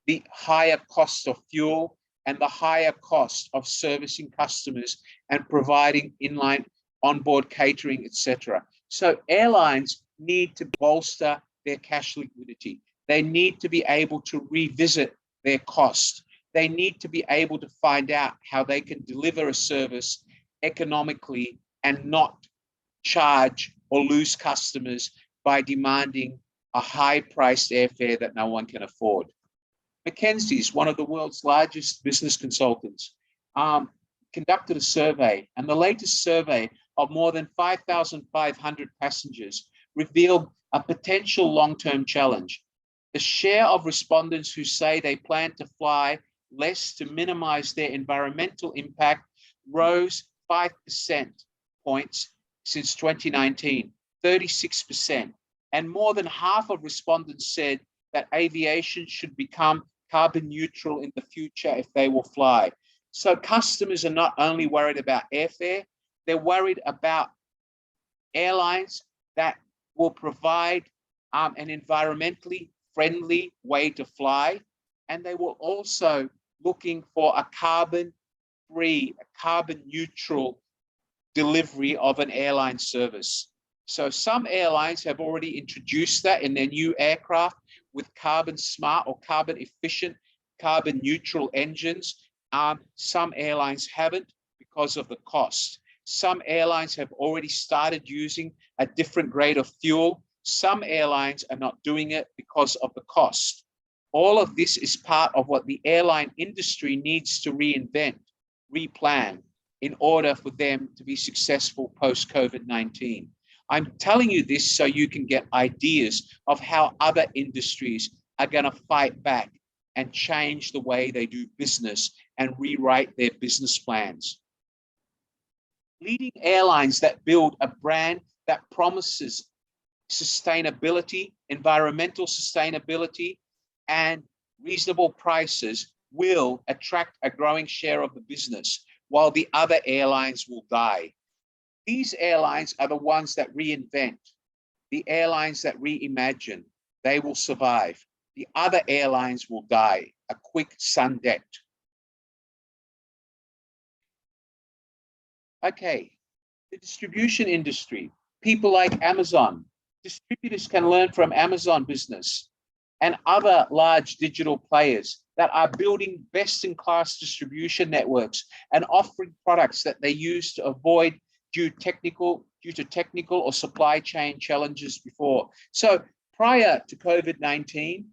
the higher cost of fuel and the higher cost of servicing customers and providing inline onboard catering, etc. So airlines need to bolster their cash liquidity. They need to be able to revisit their cost. They need to be able to find out how they can deliver a service economically and not charge or lose customers by demanding a high-priced airfare that no one can afford. McKinsey's, one of the world's largest business consultants, conducted a survey, and the latest survey of more than 5,500 passengers revealed a potential long-term challenge. The share of respondents who say they plan to fly less to minimize their environmental impact rose 5% points since 2019, 36%. And more than half of respondents said that aviation should become carbon neutral in the future if they will fly. So customers are not only worried about airfare, they're worried about airlines that will provide an environmentally friendly way to fly. And they will also looking for a carbon-free, a carbon-neutral delivery of an airline service. So some airlines have already introduced that in their new aircraft with carbon smart or carbon efficient, carbon neutral engines. Some airlines haven't because of the cost. Some airlines have already started using a different grade of fuel. Some airlines are not doing it because of the cost. All of this is part of what the airline industry needs to reinvent, replan, in order for them to be successful post-COVID-19. I'm telling you this so you can get ideas of how other industries are going to fight back and change the way they do business and rewrite their business plans. Leading airlines that build a brand that promises sustainability, environmental sustainability, and reasonable prices will attract a growing share of the business, while the other airlines will die. These airlines are the ones that reinvent, the airlines that reimagine. They will survive. The other airlines will die a quick sun death. Okay, the distribution industry, people like Amazon. Distributors can learn from Amazon business and other large digital players that are building best-in-class distribution networks and offering products that they use to avoid due to technical or supply chain challenges before. So prior to COVID-19,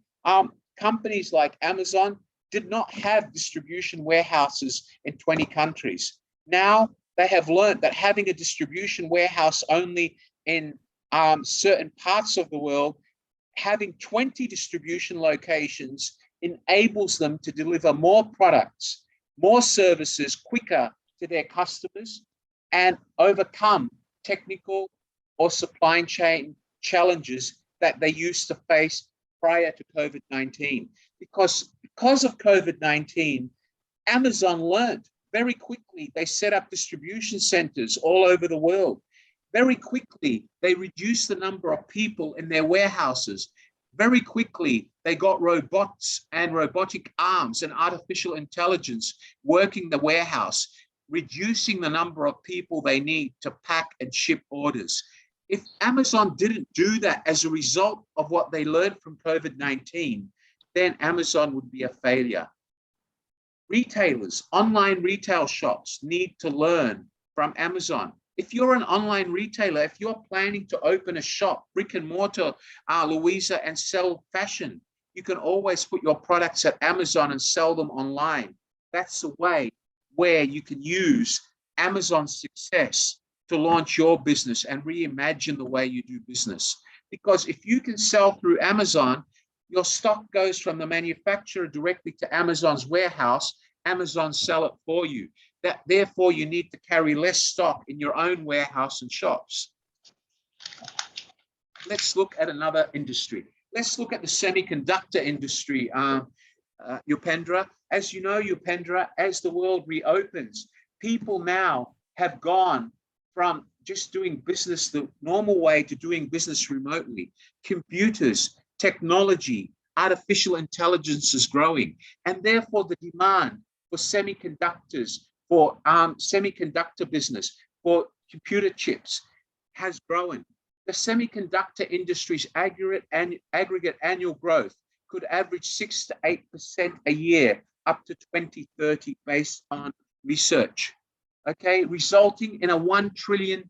companies like Amazon did not have distribution warehouses in 20 countries. Now they have learned that having a distribution warehouse only in certain parts of the world, having 20 distribution locations enables them to deliver more products, more services quicker to their customers and overcome technical or supply chain challenges that they used to face prior to COVID-19. Because of COVID-19, Amazon learned very quickly. They set up distribution centers all over the world. Very quickly, they reduced the number of people in their warehouses. Very quickly, they got robots and robotic arms and artificial intelligence working the warehouse, reducing the number of people they need to pack and ship orders. If Amazon didn't do that as a result of what they learned from COVID-19, then Amazon would be a failure. Retailers, online retail shops need to learn from Amazon. If you're an online retailer, if you're planning to open a shop, brick and mortar, Louisa, and sell fashion, you can always put your products at Amazon and sell them online. That's a way where you can use Amazon's success to launch your business and reimagine the way you do business. Because if you can sell through Amazon, your stock goes from the manufacturer directly to Amazon's warehouse. Amazon sell it for you. Therefore, you need to carry less stock in your own warehouse and shops. Let's look at another industry. Let's look at the semiconductor industry, Upendra. As you know, Upendra, as the world reopens, people now have gone from just doing business the normal way to doing business remotely. Computers, technology, artificial intelligence is growing, and therefore the demand for semiconductors, for semiconductor business, for computer chips has grown. The semiconductor industry's aggregate annual growth could average 6 to 8% a year up to 2030 based on research, okay, resulting in a 1 trillion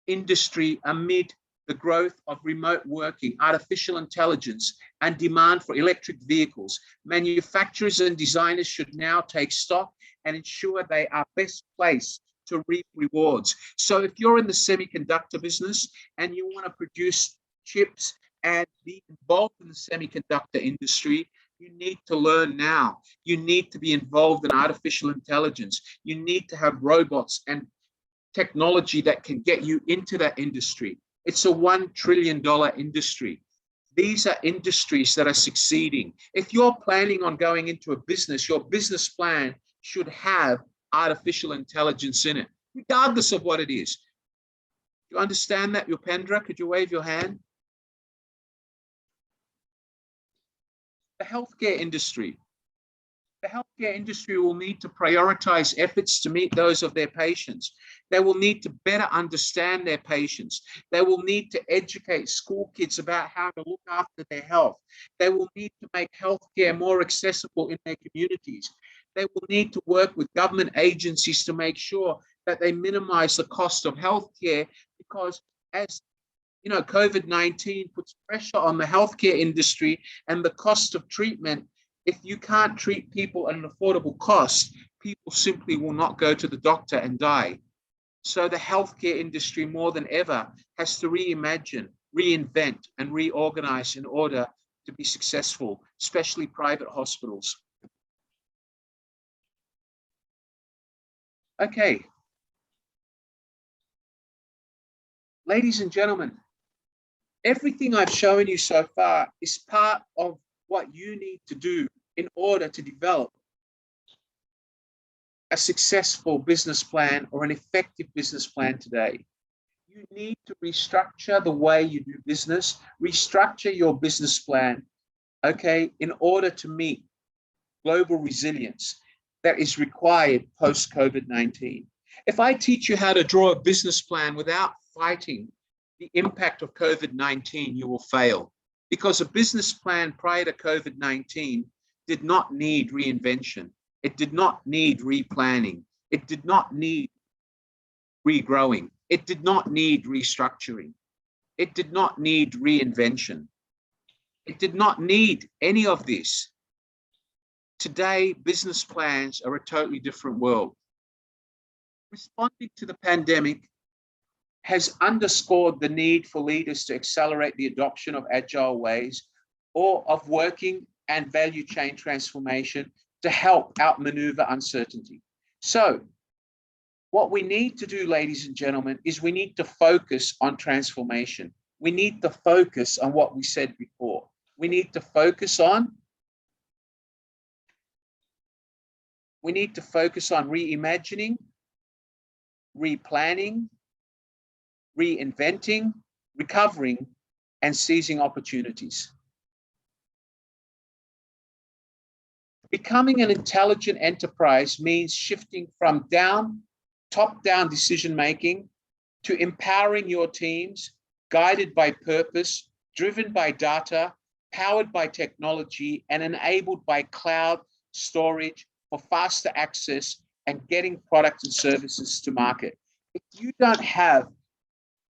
industry amid the growth of remote working, artificial intelligence, and demand for electric vehicles. Manufacturers and designers should now take stock and ensure they are best placed to reap rewards. So if you're in the semiconductor business and you want to produce chips and be involved in the semiconductor industry, you need to learn now. You need to be involved in artificial intelligence. You need to have robots and technology that can get you into that industry. It's a $1 trillion industry. These are industries that are succeeding. If you're planning on going into a business, your business plan should have artificial intelligence in it, regardless of what it is. Do you understand that, Upendra? Could you wave your hand? The healthcare industry. The healthcare industry will need to prioritize efforts to meet those of their patients. They will need to better understand their patients. They will need to educate school kids about how to look after their health. They will need to make healthcare more accessible in their communities. They will need to work with government agencies to make sure that they minimize the cost of healthcare, because as you know, COVID-19 puts pressure on the healthcare industry and the cost of treatment. If you can't treat people at an affordable cost, people simply will not go to the doctor and die. So the healthcare industry more than ever has to reimagine, reinvent, and reorganize in order to be successful, especially private hospitals. Okay. Ladies and gentlemen, everything I've shown you so far is part of what you need to do in order to develop a successful business plan or an effective business plan today. You need to restructure the way you do business, restructure your business plan, okay, in order to meet global resilience that is required post-COVID-19. If I teach you how to draw a business plan without fighting the impact of COVID-19, you will fail, because a business plan prior to COVID-19 did not need reinvention. It did not need replanning. It did not need regrowing. It did not need restructuring. It did not need reinvention. It did not need any of this. Today, business plans are a totally different world. Responding to the pandemic has underscored the need for leaders to accelerate the adoption of agile ways or of working and value chain transformation to help outmaneuver uncertainty. So what we need to do, ladies and gentlemen, is we need to focus on transformation. We need to focus on what we said before. We need to focus on reimagining, replanning, reinventing, recovering, and seizing opportunities. Becoming an intelligent enterprise means shifting from top-down decision-making to empowering your teams, guided by purpose, driven by data, powered by technology, and enabled by cloud storage for faster access and getting products and services to market. If you don't have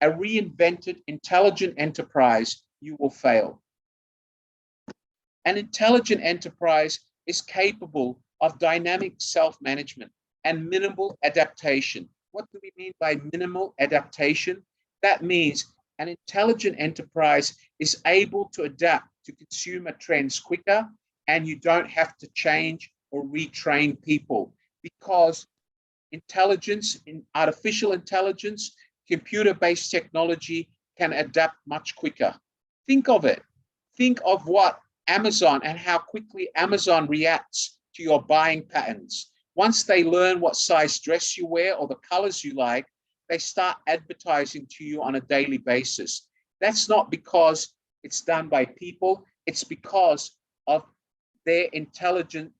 a reinvented, intelligent enterprise, you will fail. An intelligent enterprise is capable of dynamic self-management and minimal adaptation, What do we mean by minimal adaptation? That means an intelligent enterprise is able to adapt to consumer trends quicker, and you don't have to change or retrain people, because intelligence, in artificial intelligence, computer-based technology can adapt much quicker. Think of it. Think of what Amazon and how quickly Amazon reacts to your buying patterns. Once they learn what size dress you wear or the colors you like, they start advertising to you on a daily basis. That's not because it's done by people, it's because of their intelligent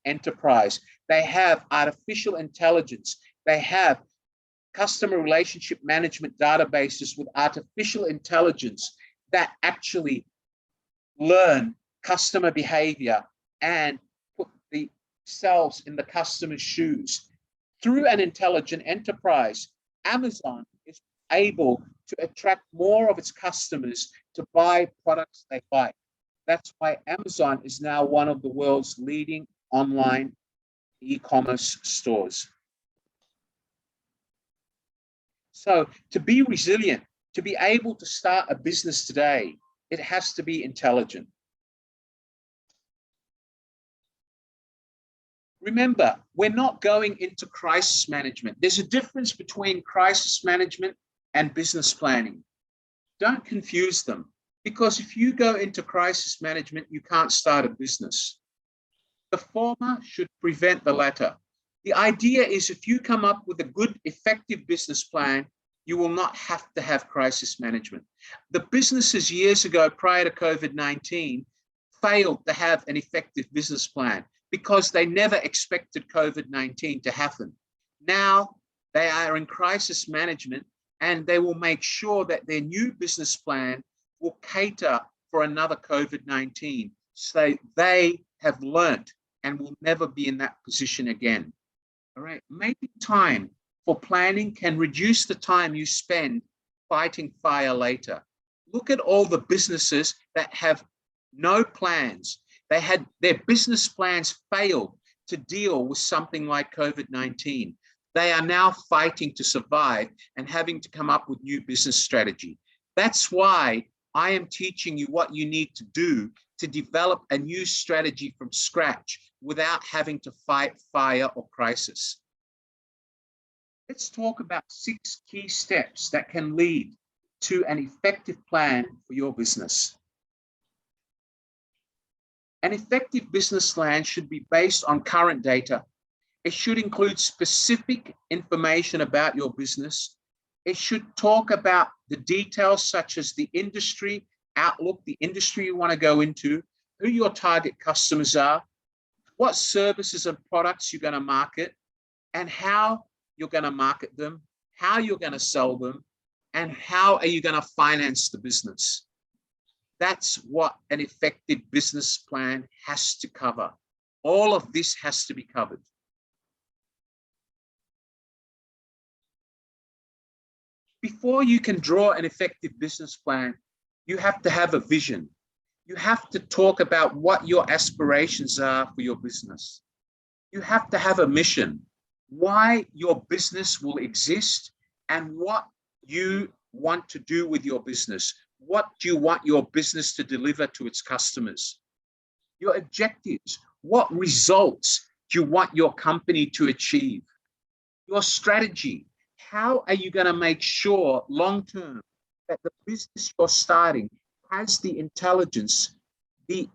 enterprise. They have artificial intelligence. They have customer relationship management databases with artificial intelligence that actually learn customer behavior and put themselves in the customer's shoes. Through an intelligent enterprise, Amazon is able to attract more of its customers to buy products they like. That's why Amazon is now one of the world's leading online e-commerce stores. So to be resilient, to be able to start a business today, it has to be intelligent. Remember, we're not going into crisis management. There's a difference between crisis management and business planning. Don't confuse them, because if you go into crisis management, you can't start a business. The former should prevent the latter. The idea is if you come up with a good, effective business plan, you will not have to have crisis management. The businesses years ago, prior to COVID-19, failed to have an effective business plan because they never expected COVID-19 to happen. Now they are in crisis management, and they will make sure that their new business plan will cater for another COVID-19. So they have learned and will never be in that position again. All right, making time for planning can reduce the time you spend fighting fire later. Look at all the businesses that have no plans. They had their business plans failed to deal with something like COVID-19. They are now fighting to survive and having to come up with new business strategy. That's why I am teaching you what you need to do to develop a new strategy from scratch without having to fight fire or crisis. Let's talk about 6 key steps that can lead to an effective plan for your business. An effective business plan should be based on current data. It should include specific information about your business. It should talk about the details such as the industry outlook, the industry you want to go into, who your target customers are, what services and products you're going to market, and how you're going to market them, how you're going to sell them, and how are you going to finance the business. That's what an effective business plan has to cover. All of this has to be covered. Before you can draw an effective business plan, you have to have a vision. You have to talk about what your aspirations are for your business. You have to have a mission, why your business will exist and what you want to do with your business. What do you want your business to deliver to its customers? Your objectives, what results do you want your company to achieve? Your strategy, how are you going to make sure long-term that the business you're starting has the intelligence, the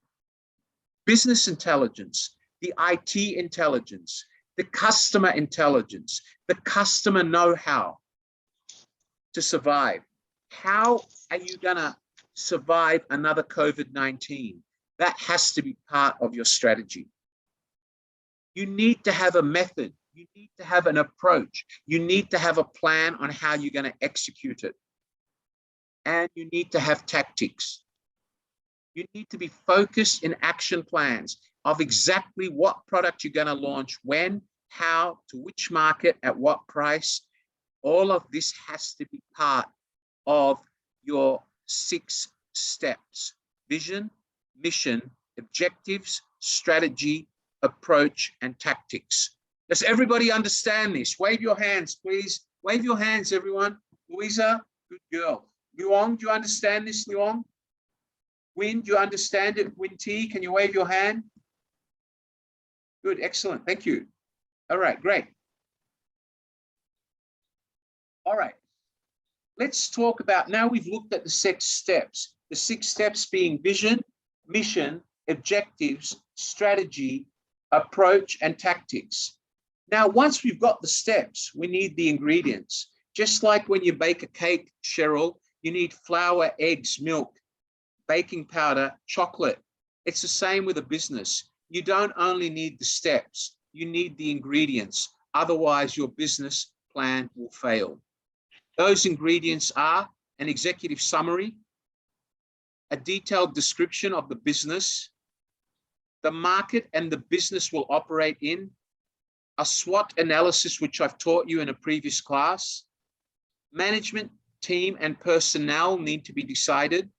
business intelligence, the IT intelligence, the customer intelligence, the customer know-how to survive? How are you going to survive another COVID-19? That has to be part of your strategy. You need to have a method. You need to have an approach. You need to have a plan on how you're going to execute it. And you need to have tactics. You need to be focused in action plans of exactly what product you're going to launch, when, how, to which market, at what price. All of this has to be part of your 6 steps: vision, mission, objectives, strategy, approach, and tactics. Does everybody understand this? Wave your hands, please. Wave your hands, everyone. Louisa, good girl. Luong, do you understand this, Luong? Win, do you understand it? Win T, can you wave your hand? Good, excellent, thank you. All right, great. All right, let's talk about, now we've looked at the 6 steps. The 6 steps being vision, mission, objectives, strategy, approach, and tactics. Now, once we've got the steps, we need the ingredients. Just like when you bake a cake, Cheryl, you need flour, eggs, milk, baking powder, chocolate. It's the same with a business. You don't only need the steps, you need the ingredients. Otherwise, your business plan will fail. Those ingredients are an executive summary, a detailed description of the business, the market and the business will operate in, a SWOT analysis, which I've taught you in a previous class. Management, team, and personnel need to be decided.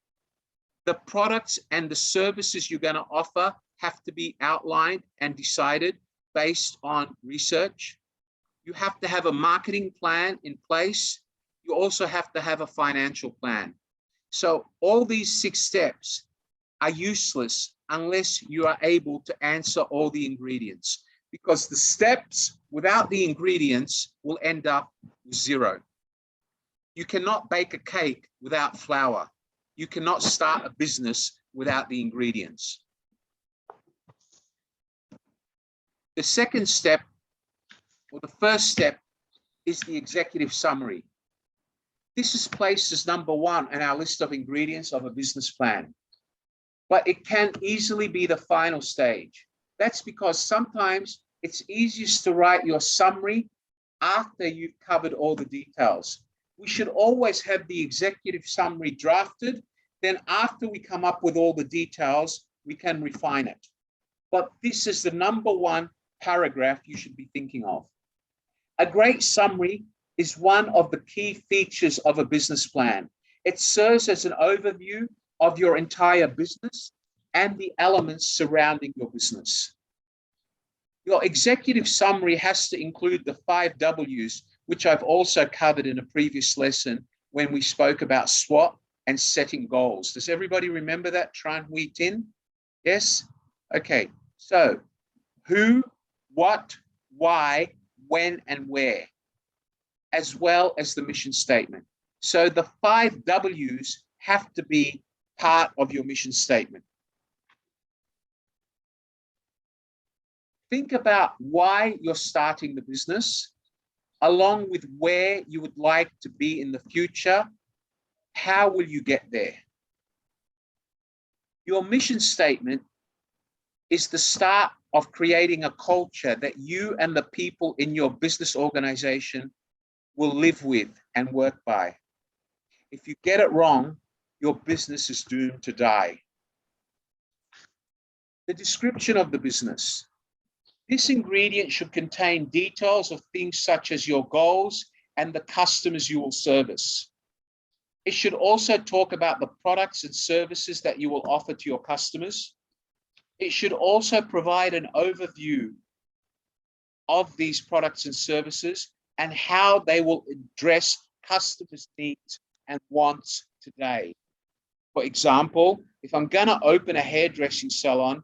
The products and the services you're going to offer have to be outlined and decided based on research. You have to have a marketing plan in place. You also have to have a financial plan. So all these 6 steps are useless unless you are able to answer all the ingredients, because the steps without the ingredients will end up with 0. You cannot bake a cake without flour. You cannot start a business without the ingredients. The second step, or the first step, is the executive summary. This is placed as number 1 in our list of ingredients of a business plan, but it can easily be the final stage. That's because sometimes it's easiest to write your summary after you've covered all the details. We should always have the executive summary drafted. Then after we come up with all the details, we can refine it. But this is the number 1 paragraph you should be thinking of. A great summary is one of the key features of a business plan. It serves as an overview of your entire business and the elements surrounding your business. Your executive summary has to include the 5 W's, which I've also covered in a previous lesson when we spoke about SWOT and setting goals. Does everybody remember that? Tran Hui Tin? Yes? Okay, so who, what, why, when, and where, as well as the mission statement. So the 5 W's have to be part of your mission statement. Think about why you're starting the business, along with where you would like to be in the future. How will you get there? Your mission statement is the start of creating a culture that you and the people in your business organization will live with and work by. If you get it wrong, your business is doomed to die. The description of the business. This ingredient should contain details of things such as your goals and the customers you will service. It should also talk about the products and services that you will offer to your customers. It should also provide an overview of these products and services and how they will address customers' needs and wants today. For example, if I'm going to open a hairdressing salon,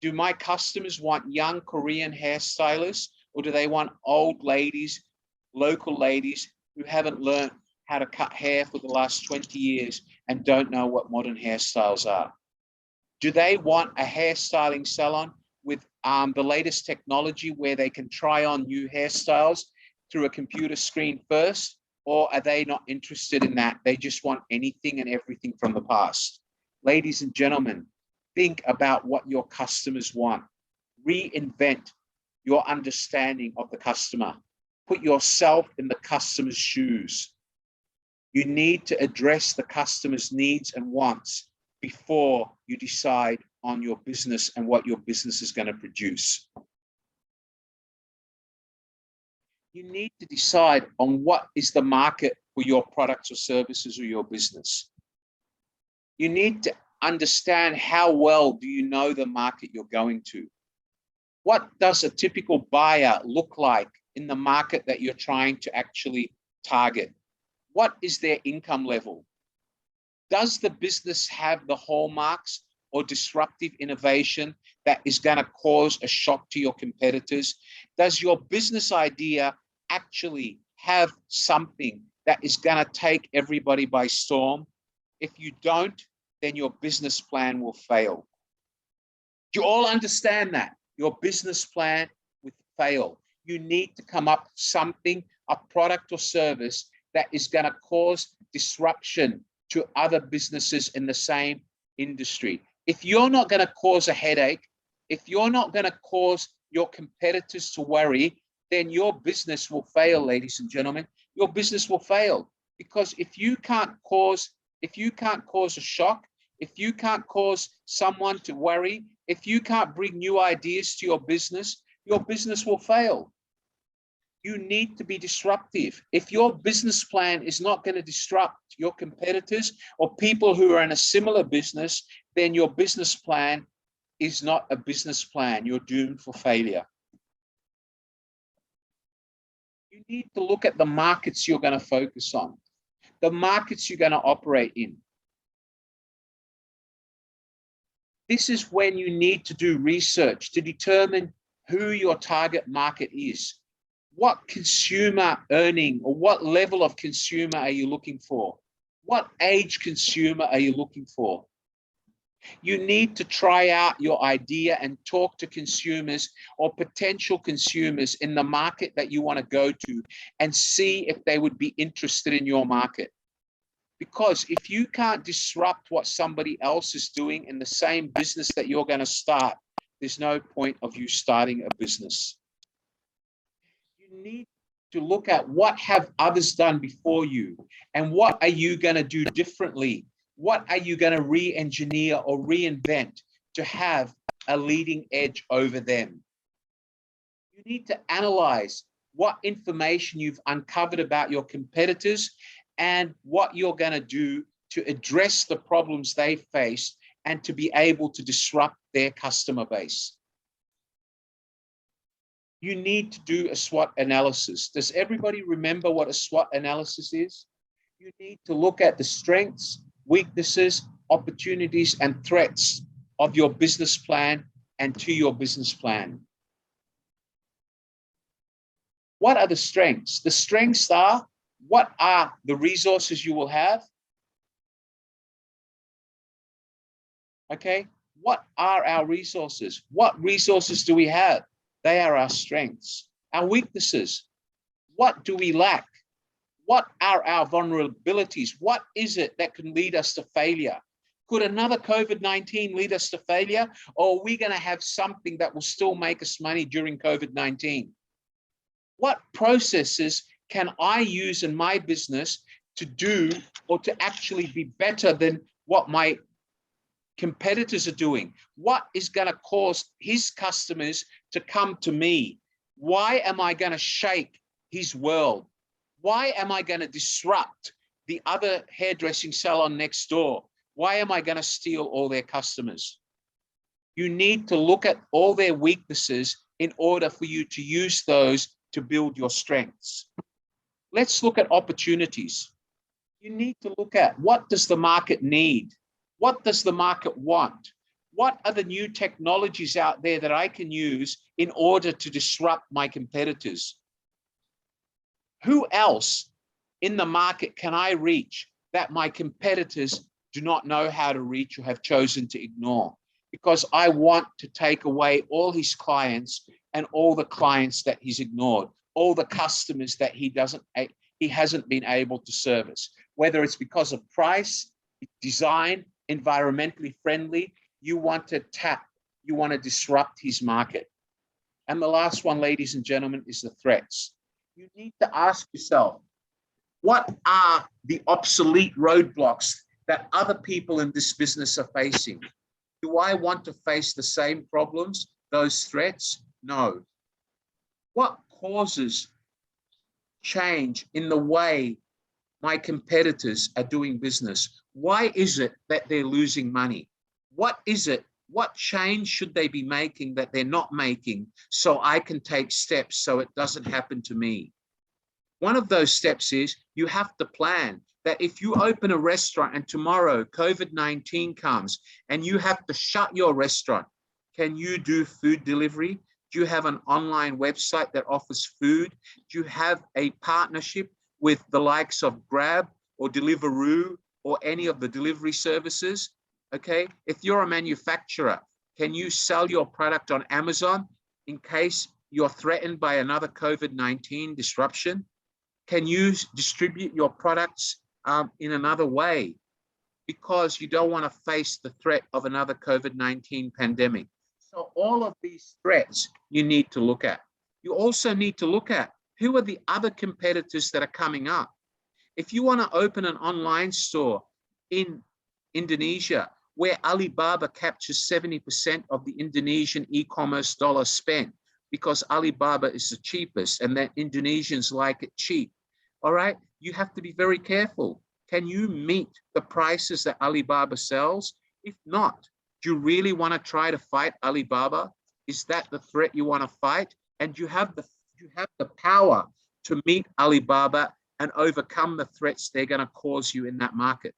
do my customers want young Korean hairstylists, or do they want old ladies, local ladies who haven't learned how to cut hair for the last 20 years and don't know what modern hairstyles are? Do they want a hairstyling salon with the latest technology where they can try on new hairstyles through a computer screen first? Or are they not interested in that? They just want anything and everything from the past. Ladies and gentlemen, think about what your customers want. Reinvent your understanding of the customer. Put yourself in the customer's shoes. You need to address the customer's needs and wants before you decide on your business and what your business is going to produce. You need to decide on what is the market for your products or services or your business. You need to understand how well do you know the market you're going to. What does a typical buyer look like in the market that you're trying to actually target? What is their income level? Does the business have the hallmarks or disruptive innovation that is going to cause a shock to your competitors? Does your business idea actually have something that is going to take everybody by storm? If you don't, then your business plan will fail. Do you all understand that? Your business plan will fail. You need to come up with something, a product or service that is going to cause disruption to other businesses in the same industry. If you're not going to cause a headache, if you're not going to cause your competitors to worry, then your business will fail, ladies and gentlemen. Your business will fail, because if you can't cause a shock, if you can't cause someone to worry, if you can't bring new ideas to your business will fail. You need to be disruptive. If your business plan is not going to disrupt your competitors or people who are in a similar business, then your business plan is not a business plan. You're doomed for failure. You need to look at the markets you're going to focus on, the markets you're going to operate in. This is when you need to do research to determine who your target market is. What consumer earning or what level of consumer are you looking for? What age consumer are you looking for? You need to try out your idea and talk to consumers or potential consumers in the market that you want to go to and see if they would be interested in your market. Because if you can't disrupt what somebody else is doing in the same business that you're going to start, there's no point of you starting a business. You need to look at what have others done before you and what are you going to do differently? What are you going to re-engineer or reinvent to have a leading edge over them? You need to analyze what information you've uncovered about your competitors and what you're going to do to address the problems they face and to be able to disrupt their customer base. You need to do a SWOT analysis. Does everybody remember what a SWOT analysis is? You need to look at the strengths, weaknesses, opportunities, and threats of your business plan and to your business plan. What are the strengths? The strengths are, what are the resources you will have? Okay, what are our resources? What resources do we have? They are our strengths. Our weaknesses, what do we lack? What are our vulnerabilities? What is it that can lead us to failure? Could another COVID-19 lead us to failure? Or are we going to have something that will still make us money during COVID-19? What processes can I use in my business to do or to actually be better than what my competitors are doing? What is going to cause his customers to come to me? Why am I going to shake his world? Why am I going to disrupt the other hairdressing salon next door? Why am I going to steal all their customers? You need to look at all their weaknesses in order for you to use those to build your strengths. Let's look at opportunities. You need to look at, what does the market need? What does the market want? What are the new technologies out there that I can use in order to disrupt my competitors? Who else in the market can I reach that my competitors do not know how to reach or have chosen to ignore? Because I want to take away all his clients and all the clients that he's ignored, all the customers that he hasn't been able to service, whether it's because of price, design, environmentally friendly. You want to tap, you want to disrupt his market. And the last one, ladies and gentlemen, is the threats. You need to ask yourself, what are the obsolete roadblocks that other people in this business are facing? Do I want to face the same problems, those threats? No. What causes change in the way my competitors are doing business? Why is it that they're losing money? What is it What change should they be making that they're not making so I can take steps so it doesn't happen to me? One of those steps is you have to plan that if you open a restaurant and tomorrow COVID-19 comes and you have to shut your restaurant, can you do food delivery? Do you have an online website that offers food? Do you have a partnership with the likes of Grab or Deliveroo or any of the delivery services? Okay, if you're a manufacturer, can you sell your product on Amazon in case you're threatened by another COVID-19 disruption? Can you distribute your products in another way because you don't want to face the threat of another COVID-19 pandemic? So all of these threats you need to look at. You also need to look at who are the other competitors that are coming up. If you want to open an online store in Indonesia, where Alibaba captures 70% of the Indonesian e-commerce dollar spent, because Alibaba is the cheapest and that Indonesians like it cheap, all right, you have to be very careful. Can you meet the prices that Alibaba sells? If not, do you really want to try to fight Alibaba? Is that the threat you want to fight? And you have the power to meet Alibaba and overcome the threats they're going to cause you in that market?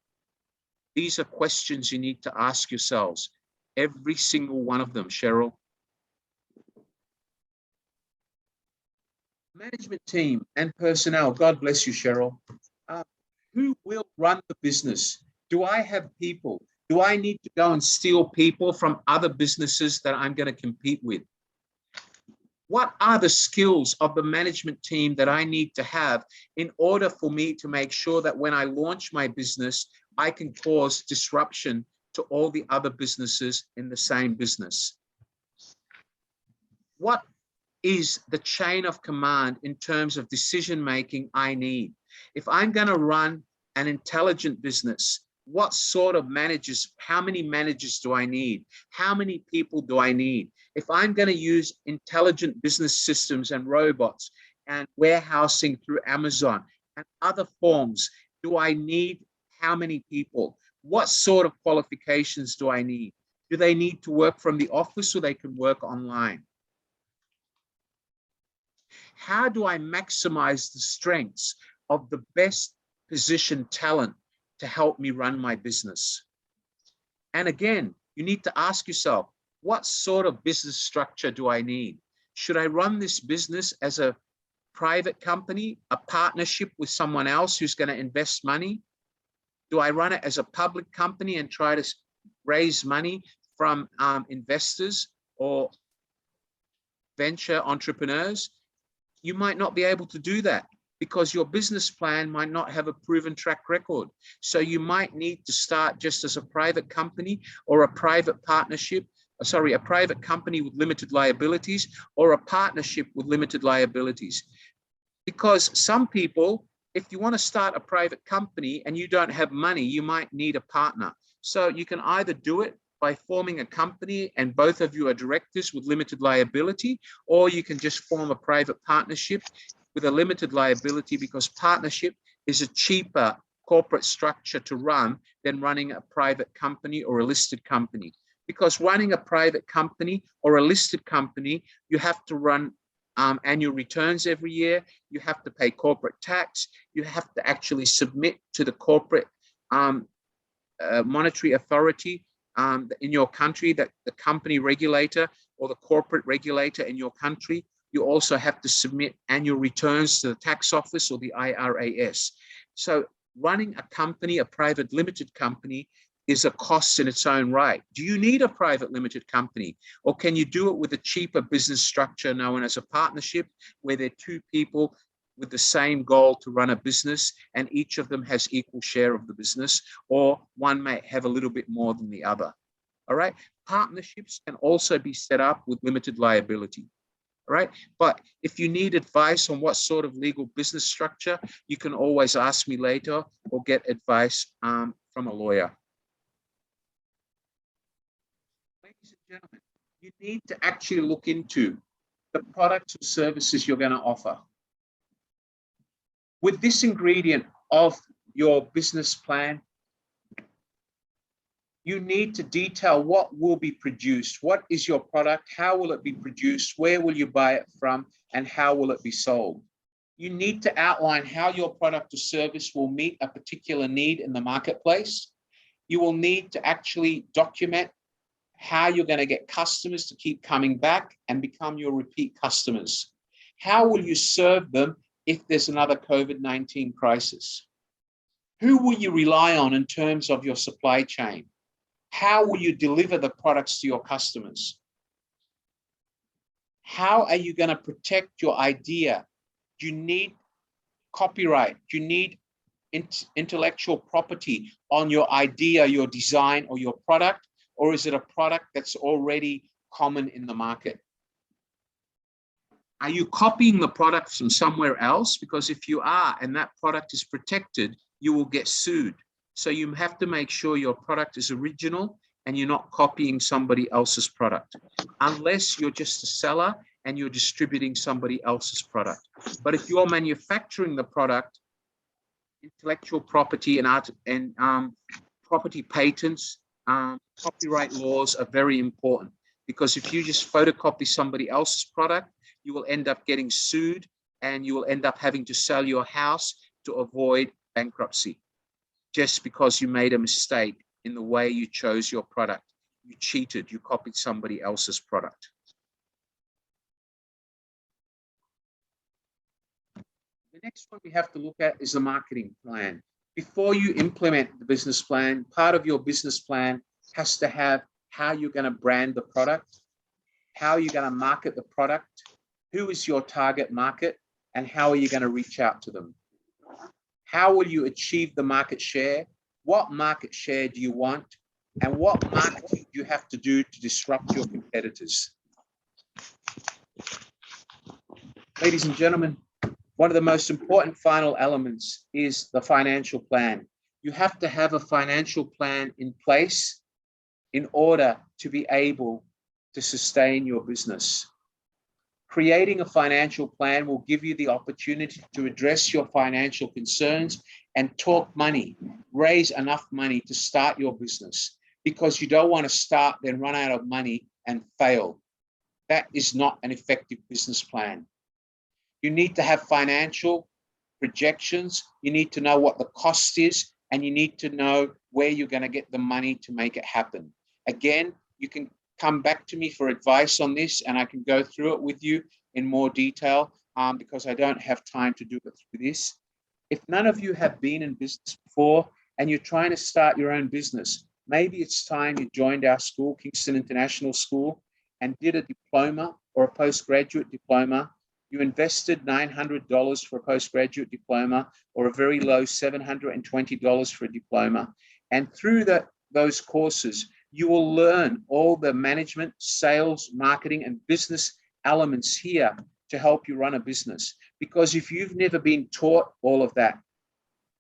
These are questions you need to ask yourselves, every single one of them, Cheryl. Management team and personnel, God bless you, Cheryl. Who will run the business? Do I have people? Do I need to go and steal people from other businesses that I'm going to compete with? What are the skills of the management team that I need to have in order for me to make sure that when I launch my business, I can cause disruption to all the other businesses in the same business? What is the chain of command in terms of decision-making I need? If I'm going to run an intelligent business, what sort of managers, how many managers do I need? How many people do I need? If I'm going to use intelligent business systems and robots and warehousing through Amazon and other forms, do I need how many people? What sort of qualifications do I need? Do they need to work from the office or they can work online? How do I maximize the strengths of the best positioned talent to help me run my business? And again, you need to ask yourself, what sort of business structure do I need? Should I run this business as a private company, a partnership with someone else who's going to invest money? Do I run it as a public company and try to raise money from investors or venture entrepreneurs? You might not be able to do that because your business plan might not have a proven track record. So you might need to start just as a private company or a private partnership, a private company with limited liabilities or a partnership with limited liabilities. Because some people, if you want to start a private company and you don't have money, you might need a partner. So you can either do it by forming a company and both of you are directors with limited liability, or you can just form a private partnership with a limited liability, because partnership is a cheaper corporate structure to run than running a private company or a listed company. Because running a private company or a listed company, you have to run annual returns every year, you have to pay corporate tax, you have to actually submit to the corporate monetary authority in your country, that the company regulator or the corporate regulator in your country. You also have to submit annual returns to the tax office or the IRAS. So running a company, a private limited company, is a cost in its own right. Do you need a private limited company, or can you do it with a cheaper business structure known as a partnership, where there are two people with the same goal to run a business and each of them has equal share of the business, or one may have a little bit more than the other? All right. Partnerships can also be set up with limited liability. All right. But if you need advice on what sort of legal business structure, you can always ask me later or get advice from a lawyer. Ladies and gentlemen, you need to actually look into the products or services you're going to offer. With this ingredient of your business plan, You need to detail what will be produced. What is your product? How will it be produced? Where will you buy it from? And how will it be sold? You need to outline how your product or service will meet a particular need in the marketplace. You will need to actually document how you're going to get customers to keep coming back and become your repeat customers. How will you serve them if there's another COVID-19 crisis? Who will you rely on in terms of your supply chain? How will you deliver the products to your customers? How are you going to protect your idea? Do you need copyright? Do you need intellectual property on your idea, your design, or your product? Or is it a product that's already common in the market? Are you copying the product from somewhere else? Because if you are, and that product is protected, you will get sued. So you have to make sure your product is original and you're not copying somebody else's product, unless you're just a seller and you're distributing somebody else's product. But if you're manufacturing the product, intellectual property and property patents, copyright laws are very important, because if you just photocopy somebody else's product, you will end up getting sued and you will end up having to sell your house to avoid bankruptcy, just because you made a mistake in the way you chose your product. You cheated, you copied somebody else's product. The next one we have to look at is the marketing plan. Before you implement the business plan, part of your business plan has to have how you're going to brand the product, how you're going to market the product, who is your target market, and how are you going to reach out to them. How will you achieve the market share? What market share do you want? And what marketing do you have to do to disrupt your competitors? Ladies and gentlemen, one of the most important final elements is the financial plan. You have to have a financial plan in place in order to be able to sustain your business. Creating a financial plan will give you the opportunity to address your financial concerns and talk money, raise enough money to start your business, because you don't want to start, then run out of money and fail. That is not an effective business plan. You need to have financial projections. You need to know what the cost is, and you need to know where you're going to get the money to make it happen. Again, you can come back to me for advice on this, and I can go through it with you in more detail, because I don't have time to do it through this. If none of you have been in business before and you're trying to start your own business, maybe it's time you joined our school, Kingston International School, and did a diploma or a postgraduate diploma. You invested $900 for a postgraduate diploma, or a very low $720 for a diploma. And through those courses, you will learn all the management, sales, marketing, and business elements here to help you run a business. Because if you've never been taught all of that,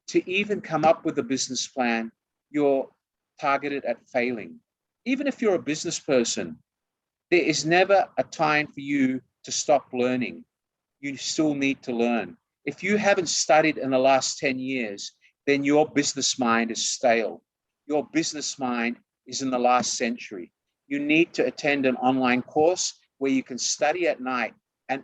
to even come up with a business plan, you're targeted at failing. Even if you're a business person, there is never a time for you to stop learning. You still need to learn. If you haven't studied in the last 10 years, then your business mind is stale. Your business mind is in the last century. You need to attend an online course where you can study at night and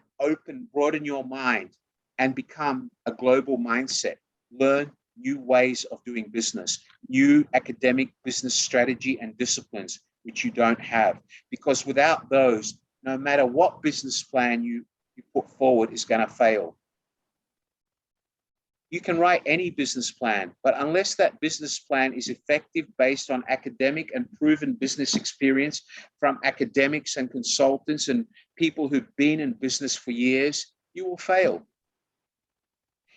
broaden your mind and become a global mindset. Learn new ways of doing business, new academic business strategy and disciplines, which you don't have. Because without those, no matter what business plan you put forward, is going to fail. You can write any business plan, but unless that business plan is effective based on academic and proven business experience from academics and consultants and people who've been in business for years, you will fail.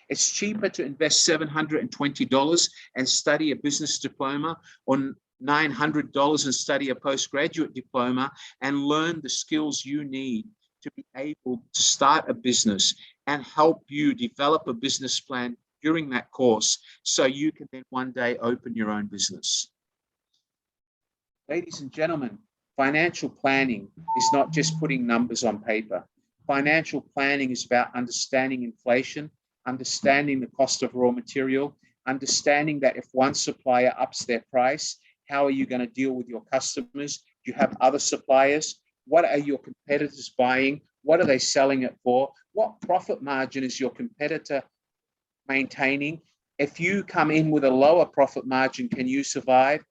It's cheaper to invest $720 and study a business diploma, or $900 and study a postgraduate diploma, and learn the skills you need to be able to start a business and help you develop a business plan during that course, so you can then one day open your own business. Ladies and gentlemen, financial planning is not just putting numbers on paper. Financial planning is about understanding inflation, understanding the cost of raw material, understanding that if one supplier ups their price, How are you going to deal with your customers? Do you have other suppliers? What are your competitors buying? What are they selling it for? What profit margin is your competitor maintaining? If you come in with a lower profit margin, can you survive?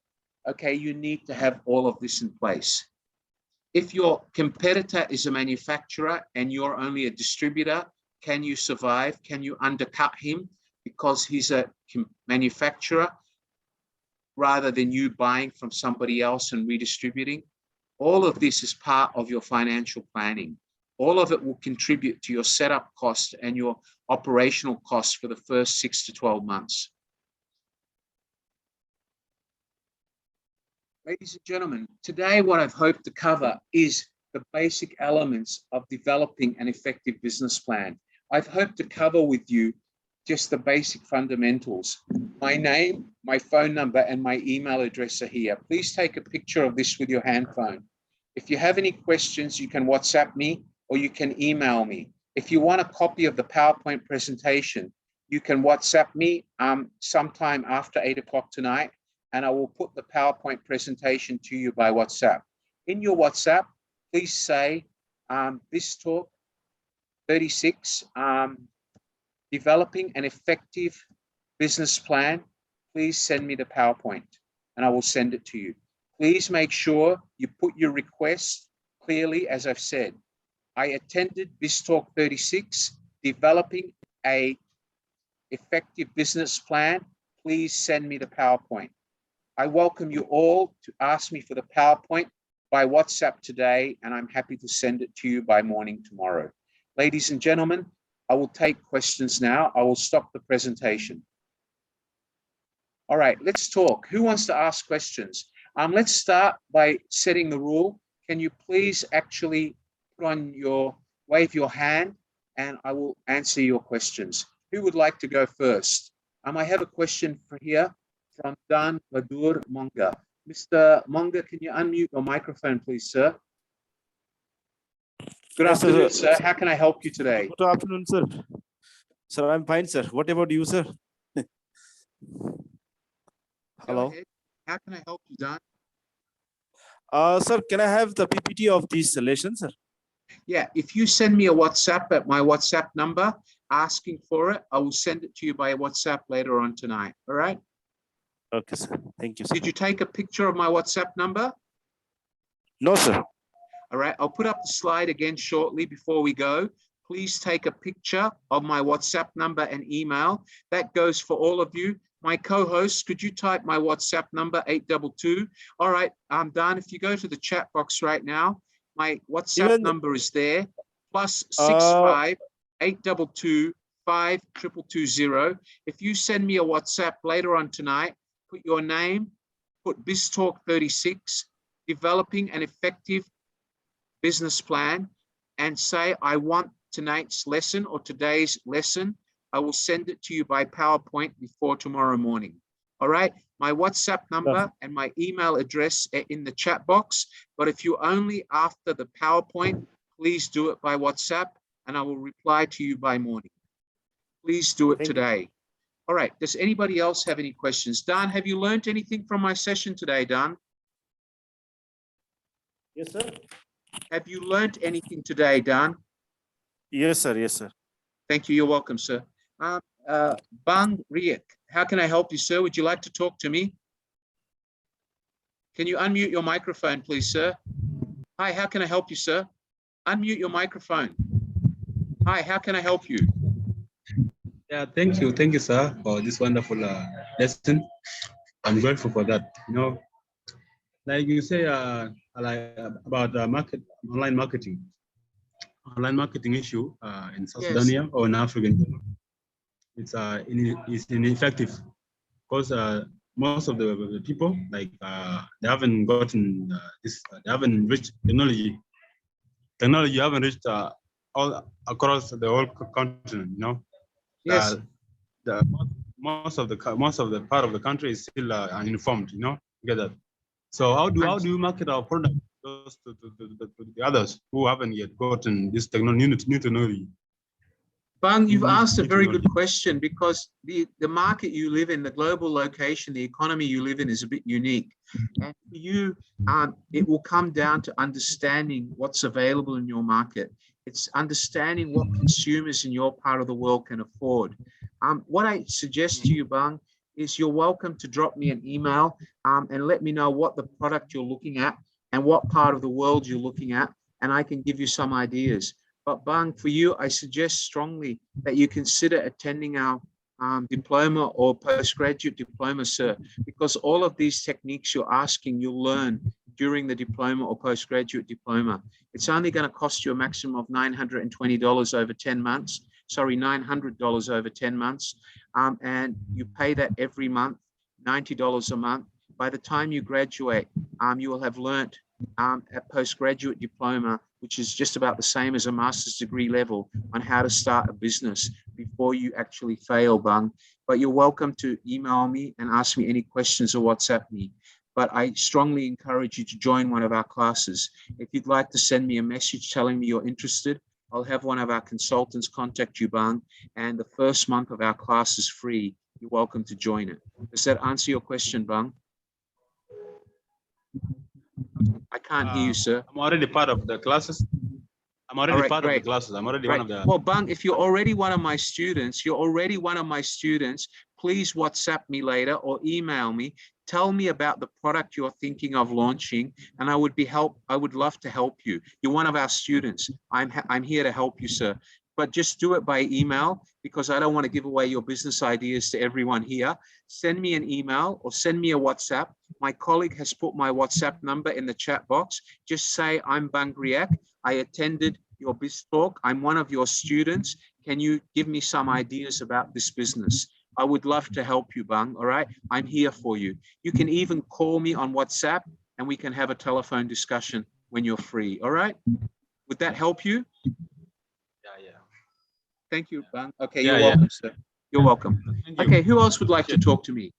Okay, you need to have all of this in place. If your competitor is a manufacturer and you're only a distributor, can you survive? Can you undercut him because he's a manufacturer rather than you buying from somebody else and redistributing? All of this is part of your financial planning. All of it will contribute to your setup cost and your operational costs for the first 6 to 12 months. Ladies and gentlemen, today what I've hoped to cover is the basic elements of developing an effective business plan. I've hoped to cover with you just the basic fundamentals. My name, my phone number, and my email address are here. Please take a picture of this with your hand phone. If you have any questions, you can WhatsApp me or you can email me. If you want a copy of the PowerPoint presentation, you can WhatsApp me sometime after 8 o'clock tonight, and I will put the PowerPoint presentation to you by WhatsApp. In your WhatsApp, please say BizTalk 36, developing an effective business plan. Please send me the PowerPoint and I will send it to you. Please make sure you put your request clearly, as I've said. I attended BizTalk 36, developing a effective business plan. Please send me the PowerPoint. I welcome you all to ask me for the PowerPoint by WhatsApp today, and I'm happy to send it to you by morning tomorrow. Ladies and gentlemen, I will take questions now. I will stop the presentation. All right, let's talk. Who wants to ask questions? Let's start by setting the rule. Can you please actually put on wave your hand, and I will answer your questions. Who would like to go first? I have a question for here from Dan Badur Monga. Mr. Monga, can you unmute your microphone, please, sir? Good afternoon, sir. How can I help you today? Good afternoon, sir. Sir, I'm fine, sir. What about you, sir? Hello. How can I help you, Dan? Sir, can I have the PPT of this lesson, sir? Yeah, if you send me a WhatsApp at my WhatsApp number asking for it, I will send it to you by WhatsApp later on tonight. All right? Okay, sir. Thank you, sir. Did you take a picture of my WhatsApp number? No, sir. All right, I'll put up the slide again shortly before we go. Please take a picture of my WhatsApp number and email. That goes for all of you. My co-host, could you type my WhatsApp number, 822? All right, Dan, if you go to the chat box right now, my WhatsApp number is there, +65 822 5220. If you send me a WhatsApp later on tonight, put your name, put BizTalk 36, developing an effective business plan, and say, I want tonight's lesson or today's lesson. I will send it to you by PowerPoint before tomorrow morning. All right. My WhatsApp number and my email address are in the chat box. But if you're only after the PowerPoint, please do it by WhatsApp and I will reply to you by morning. Please do it today. All right. Does anybody else have any questions? Dan, have you learned anything from my session today, Dan? Yes, sir. Have you learned anything today, Dan? Yes, sir. Yes, sir. Thank you. You're welcome, sir. Bang Riek, how can I help you, sir? Would you like to talk to me? Can you unmute your microphone, please, sir? Hi, how can I help you, sir? Unmute your microphone. Hi, how can I help you? Yeah, thank you. Thank you, sir, for this wonderful lesson. I'm grateful for that. You know, like you say, like about online marketing issue in South Sudan or in Africa. It's ineffective because most of the people like they haven't gotten they haven't reached technology. Technology haven't reached all across the whole continent. You know. Yes. Most of the part of the country is still uninformed. You know. You get that. So how do you market our product to the others who haven't yet gotten this new technology? Bang, you've in asked a this very good technology. question because the market you live in, the global location, the economy you live in is a bit unique. And for you, it will come down to understanding what's available in your market. It's understanding what consumers in your part of the world can afford. What I suggest to you, Bang, is you're welcome to drop me an email and let me know what the product you're looking at and what part of the world you're looking at, and I can give you some ideas. But Bang, for you, I suggest strongly that you consider attending our diploma or postgraduate diploma, sir, because all of these techniques you're asking, you'll learn during the diploma or postgraduate diploma. It's only going to cost you a maximum of $920 over 10 months. Sorry, $900 over 10 months. And you pay that every month, $90 a month. By the time you graduate, you will have learnt at postgraduate diploma, which is just about the same as a master's degree level, on how to start a business before you actually fail, Bang. But you're welcome to email me and ask me any questions or WhatsApp me. But I strongly encourage you to join one of our classes. If you'd like to send me a message telling me you're interested, I'll have one of our consultants contact you, Bang, and the first month of our class is free. You're welcome to join it. Does that answer your question, Bang? I can't hear you, sir. I'm already part of the classes. I'm already part of the great. classes. I'm already Right. one of the. Well, Bang, if you're already one of my students, please WhatsApp me later or email me. Tell me about the product you're thinking of launching, and I would love to help you. You're one of our students. I'm here to help you, sir. But just do it by email because I don't want to give away your business ideas to everyone here. Send me an email or send me a WhatsApp. My colleague has put my WhatsApp number in the chat box. Just say, I'm Bang Riek. I attended your BizTalk. I'm one of your students. Can you give me some ideas about this business? I would love to help you, Bang. All right. I'm here for you. You can even call me on WhatsApp and we can have a telephone discussion when you're free. All right. Would that help you? Yeah. Thank you, Bang. Okay, Yeah, you're welcome, sir. You're welcome. Thank you. Okay, who else would like to talk to me?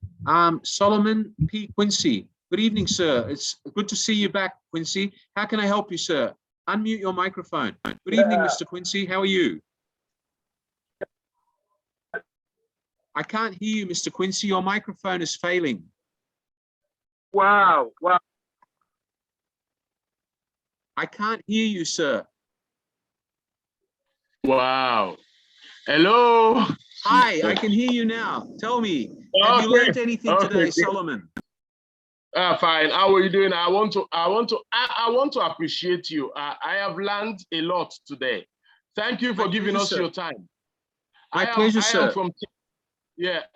Solomon P. Quincy. Good evening, sir. It's good to see you back, Quincy. How can I help you, sir? Unmute your microphone. Good evening, Mr. Quincy. How are you? I can't hear you, Mr. Quincy. Your microphone is failing. Wow. I can't hear you, sir. Wow. Hello. Hi, I can hear you now. Tell me, have you learned anything today, Solomon? Fine. How are you doing? I want to appreciate you. I have learned a lot today. Thank you for giving us your time. My pleasure, sir.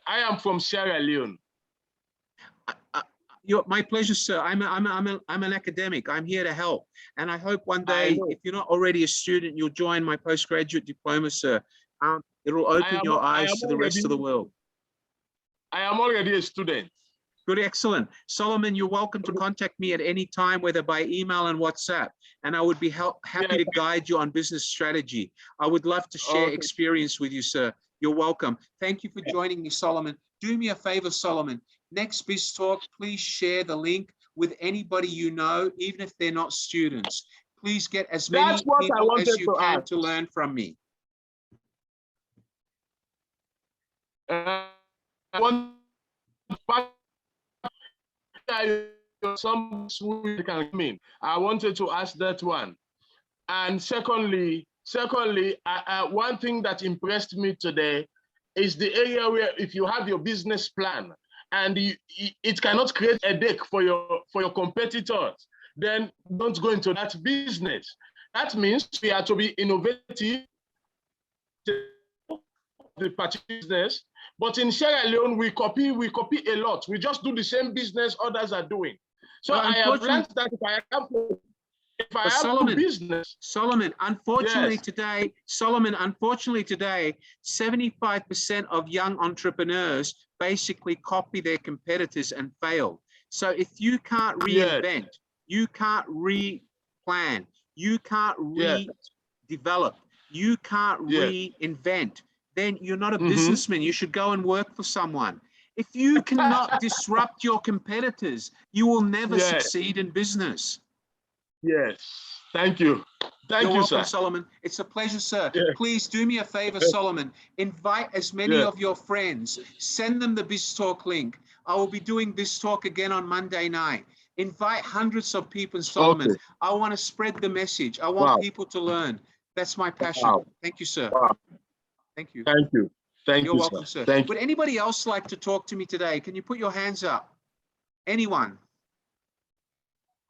I am from Sierra Leone. My pleasure, sir. I'm an academic. I'm here to help, and I hope one day, if you're not already a student, you'll join my postgraduate diploma, sir. It'll open your eyes to the rest of the world. I am already a student. Good, excellent. Solomon, you're welcome to contact me at any time, whether by email and WhatsApp, and I would be happy to guide you on business strategy. I would love to share experience with you, sir. You're welcome. Thank you for joining me, Solomon. Do me a favor, Solomon. Next BizTalk, please share the link with anybody you know, even if they're not students. Please get as many people as you can to learn from me. I wanted to ask that one. And secondly, one thing that impressed me today is the area where if you have your business plan and it cannot create a deck for your competitors, then don't go into that business. That means we have to be innovative, the business. But in Sierra Leone, we copy a lot. We just do the same business others are doing. So I have learned that if I have a business. Solomon, unfortunately today, 75% of young entrepreneurs basically copy their competitors and fail. So if you can't reinvent, you can't replan, you can't redevelop, you can't reinvent, then you're not a businessman. You should go and work for someone. If you cannot disrupt your competitors, you will never succeed in business. Yes, thank you. Thank You're you, welcome, sir. Solomon. It's a pleasure, sir. Yeah. Please do me a favor, Solomon. Invite as many Yeah. of your friends. Send them the BizTalk link. I will be doing BizTalk again on Monday night. Invite hundreds of people, Solomon. Okay. I want to spread the message. I want Wow. people to learn. That's my passion. Wow. Thank you, sir. Wow. Thank you. Thank you. Thank You're you, welcome, sir. sir. Thank Would you. anybody else like to talk to me today? Can you put your hands up? Anyone?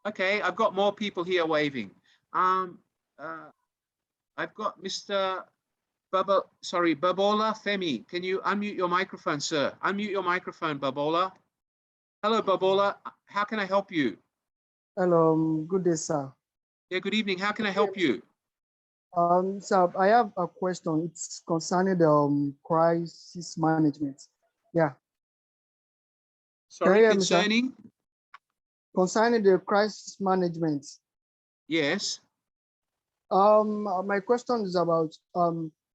Okay, I've got more people here waving. I've got Mr. Babola Femi. Can you unmute your microphone, sir? Unmute your microphone, Babola. Hello, Babola. How can I help you? Hello, good day, sir. Yeah, good evening. How can I help you? Sir, I have a question. It's concerning the crisis management. Yeah. Sorry, hear me, sir? concerning? Concerning the crisis management. Yes. My question is about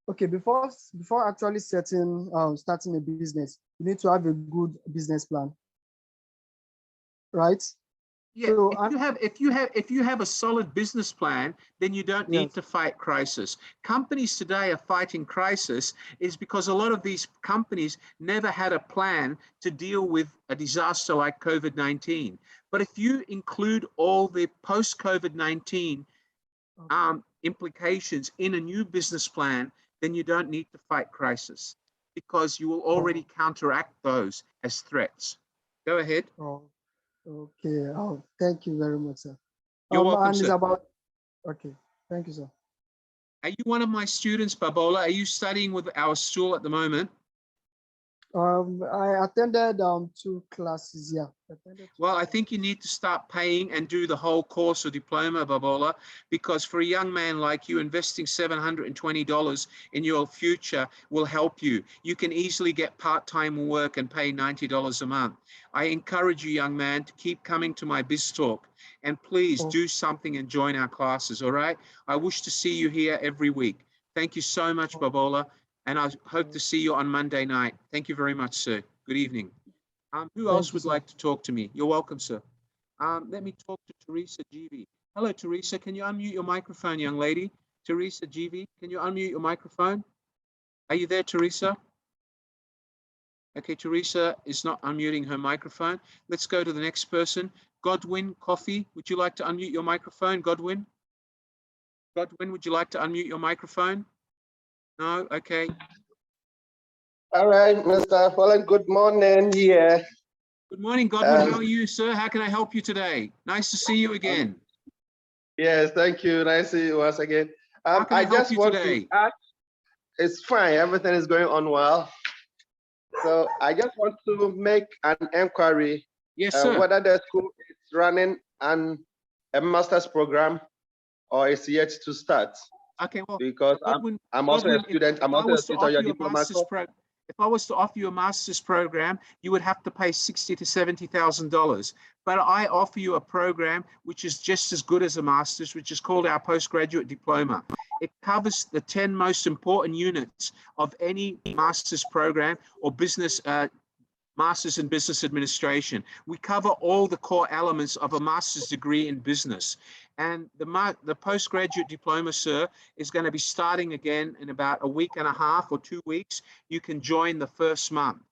okay, before actually starting a business, you need to have a good business plan, right? Yeah, So, if you have a solid business plan, then you don't need Yes. to fight crisis. Companies today are fighting crisis is because a lot of these companies never had a plan to deal with a disaster like COVID-19. But if you include all the post-COVID-19 implications in a new business plan, then you don't need to fight crisis because you will already counteract those as threats. Go ahead. Oh, okay. Oh, thank you very much, sir. You're welcome, and it's sir. about okay. Thank you, sir. Are you one of my students, Babola? Are you studying with our school at the moment? I attended 2 classes. Yeah. Well, I think you need to start paying and do the whole course or diploma, Babola, because for a young man like you, investing $720 in your future will help you. You can easily get part-time work and pay $90 a month. I encourage you, young man, to keep coming to my BizTalk, and please do something and join our classes, all right? I wish to see you here every week. Thank you so much, Babola, and I hope to see you on Monday night. Thank you very much, sir. Good evening. Who else would like to talk to me? You're welcome, sir. Let me talk to Teresa GV. Hello, Teresa. Can you unmute your microphone, young lady? Teresa GV, can you unmute your microphone? Are you there, Teresa? Okay, Teresa is not unmuting her microphone. Let's go to the next person. Godwin Coffee, would you like to unmute your microphone, Godwin? Godwin, would you like to unmute your microphone? No? Okay. All right, Mr. Follen, good morning. Yeah. Good morning, Godwin. How are you, sir? How can I help you today? Nice to see you again. Yes, thank you. Nice to see you once again. How can I help just you want today? to ask, it's fine, everything is going on well. So I just want to make an inquiry. Yes, sir. Whether the school is running a master's program or is yet to start. Okay, well, Because Godwin, I'm also a student. I'm also a student on your diploma course. If I was to offer you a master's program, you would have to pay $60,000 to $70,000. But I offer you a program which is just as good as a master's, which is called our postgraduate diploma. It covers the 10 most important units of any master's program or business Masters in Business Administration. We cover all the core elements of a master's degree in business. And the postgraduate diploma, sir, is going to be starting again in about a week and a half or 2 weeks. You can join the first month.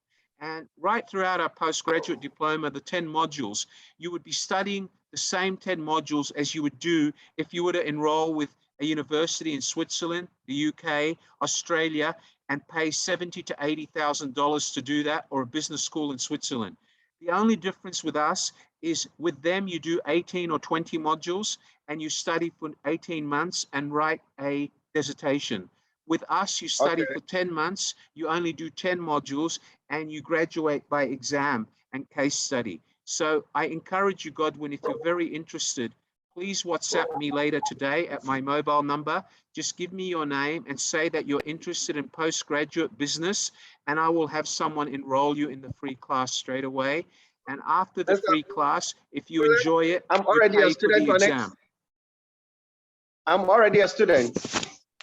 And right throughout our postgraduate diploma, the 10 modules, you would be studying the same 10 modules as you would do if you were to enroll with a university in Switzerland, the UK, Australia, and pay $70,000 to $80,000 to do that, or a business school in Switzerland. The only difference with us is with them, you do 18 or 20 modules and you study for 18 months and write a dissertation. With us, you study for 10 months, you only do 10 modules and you graduate by exam and case study. So I encourage you, Godwin, if you're very interested, please WhatsApp me later today at my mobile number. Just give me your name and say that you're interested in postgraduate business, and I will have someone enroll you in the free class straight away. And after the free class, if you enjoy it, I'm already a student on it. I'm already a student.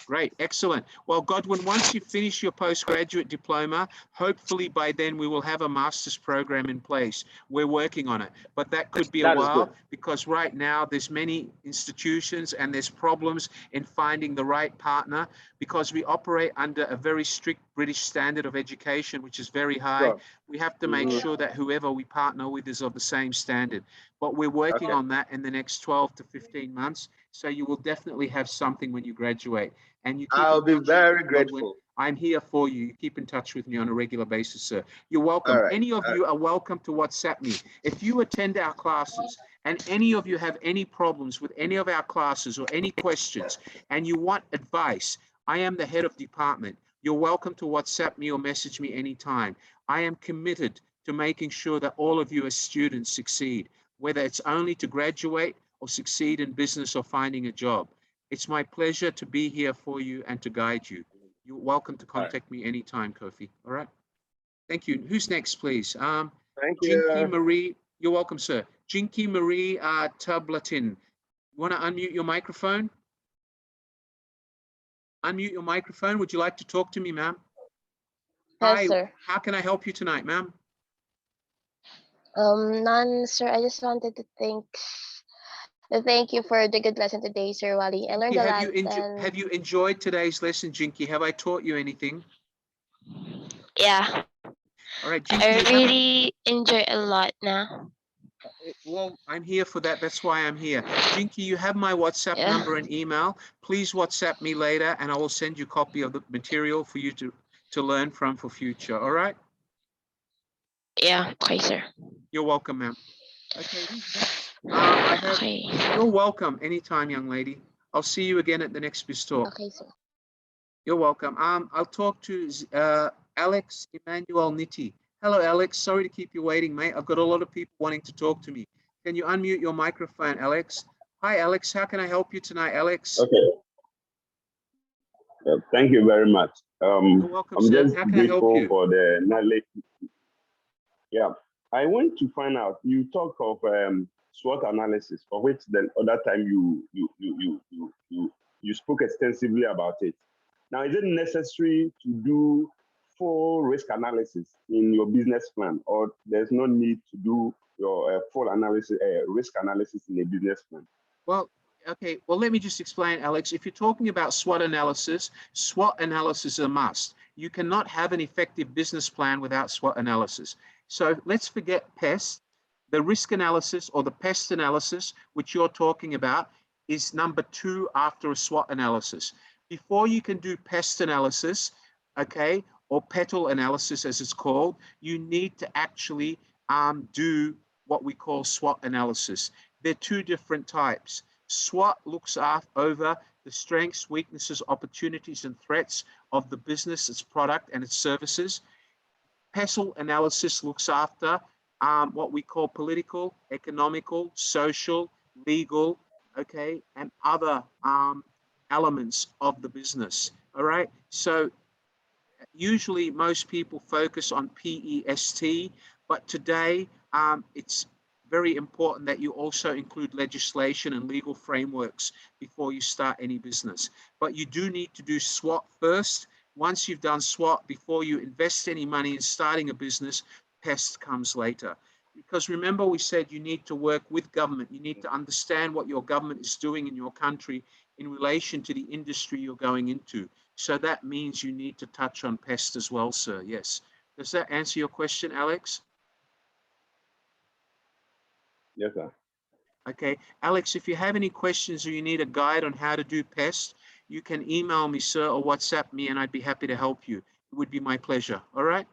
Great, excellent. Well, Godwin, once you finish your postgraduate diploma, hopefully by then we will have a master's program in place. We're working on it, but that could be a That is while good. because right now there's many institutions and there's problems in finding the right partner because we operate under a very strict British standard of education, which is very high. Sure. We have to make Mhm. sure that whoever we partner with is of the same standard, but we're working Okay. on that in the next 12 to 15 months. So you will definitely have something when you graduate. And you keep I'll in be touch with very me, Godwin. grateful. I'm here for you. You keep in touch with me on a regular basis, sir. You're All welcome. right. Any of you are welcome to WhatsApp me. If you attend our classes and any of you have any problems with any of our classes or any questions and you want advice, I am the head of department. You're welcome to WhatsApp me or message me anytime. I am committed to making sure that all of you as students succeed, whether it's only to graduate or succeed in business or finding a job. It's my pleasure to be here for you and to guide you. You're welcome to All right. contact me anytime, Kofi. All right. Thank you. Who's next, please? Thank Jinky you. Marie. You're welcome, sir. Jinky Marie Tublatin. You want to unmute your microphone? Unmute your microphone. Would you like to talk to me, ma'am? Yes, Hi. sir. How can I help you tonight, ma'am? None, sir. I just wanted to thank you for the good lesson today, Sir Wally. I learned Jinky, a lot, and have you enjoyed today's lesson, Jinky? Have I taught you anything? yeah, All right, Jinky, I you have really enjoy a lot now. well, I'm here for that. That's why I'm here. Jinky, you have my WhatsApp Yeah, number and email. Please WhatsApp me later and I will send you a copy of the material for you to learn from for future. All right? yeah, okay, sir. You're welcome, ma'am. Okay, who's next? I have, Okay, you're welcome anytime, young lady. I'll see you again at the next BizTalk. okay, sir. You're welcome. I'll talk to Alex Emmanuel Nitti. Hello, Alex. Sorry to keep you waiting, mate. I've got a lot of people wanting to talk to me. Can you unmute your microphone, Alex? Hi, Alex. How can I help you tonight, Alex? Okay. Thank you very much. You're welcome, I'm sir. just How can I help grateful you? for the knowledge. Yeah, I want to find out. You talk of SWOT analysis, for which the other time you spoke extensively about it. Now, is it necessary to do full risk analysis in your business plan, or there's no need to do your full analysis, risk analysis in a business plan? Well, okay. Well, let me just explain, Alex. If you're talking about SWOT analysis is a must. You cannot have an effective business plan without SWOT analysis. So let's forget pest. The risk analysis or the pest analysis, which you're talking about, is number 2 after a SWOT analysis. Before you can do pest analysis, okay, or petal analysis as it's called, you need to actually do what we call SWOT analysis. There are 2 different types. SWOT looks over the strengths, weaknesses, opportunities, and threats of the business, its product, and its services. PESTLE analysis looks after what we call political, economical, social, legal, okay, and other elements of the business. All right. So usually most people focus on PEST, but today it's very important that you also include legislation and legal frameworks before you start any business. But you do need to do SWOT first. Once you've done SWOT, before you invest any money in starting a business, PEST comes later. Because remember, we said you need to work with government. You need to understand what your government is doing in your country in relation to the industry you're going into. So that means you need to touch on pest as well, sir. Yes. Does that answer your question, Alex? Yes, sir. Okay. Alex, if you have any questions or you need a guide on how to do pest, you can email me, sir, or WhatsApp me, and I'd be happy to help you. It would be my pleasure. All right?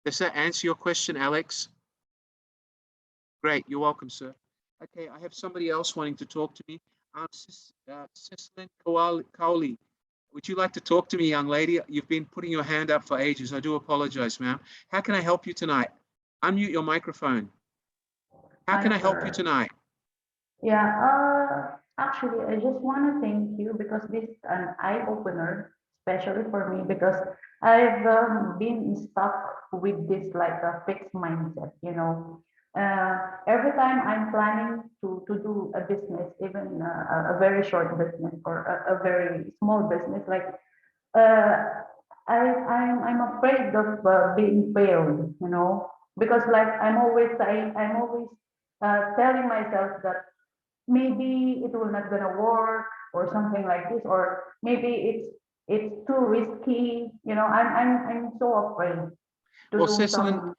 Does that answer your question, Alex? Great. You're welcome, sir. Okay. I have somebody else wanting to talk to me. Sislin Cowley. Would you like to talk to me, young lady? You've been putting your hand up for ages. I do apologize, ma'am. How can I help you tonight? Unmute your microphone. How can I help you tonight? Yeah, actually, I just want to thank you because this is an eye opener, especially for me, because I've been stuck with this like a fixed mindset, you know. Every time I'm planning to do a business, even a very short business or a very small business, like uh, I'm afraid of being failed, you know, because like I'm always telling myself that maybe it will not gonna work or something like this, or maybe it's too risky, you know. I'm so afraid to Well, do Cecilin, some.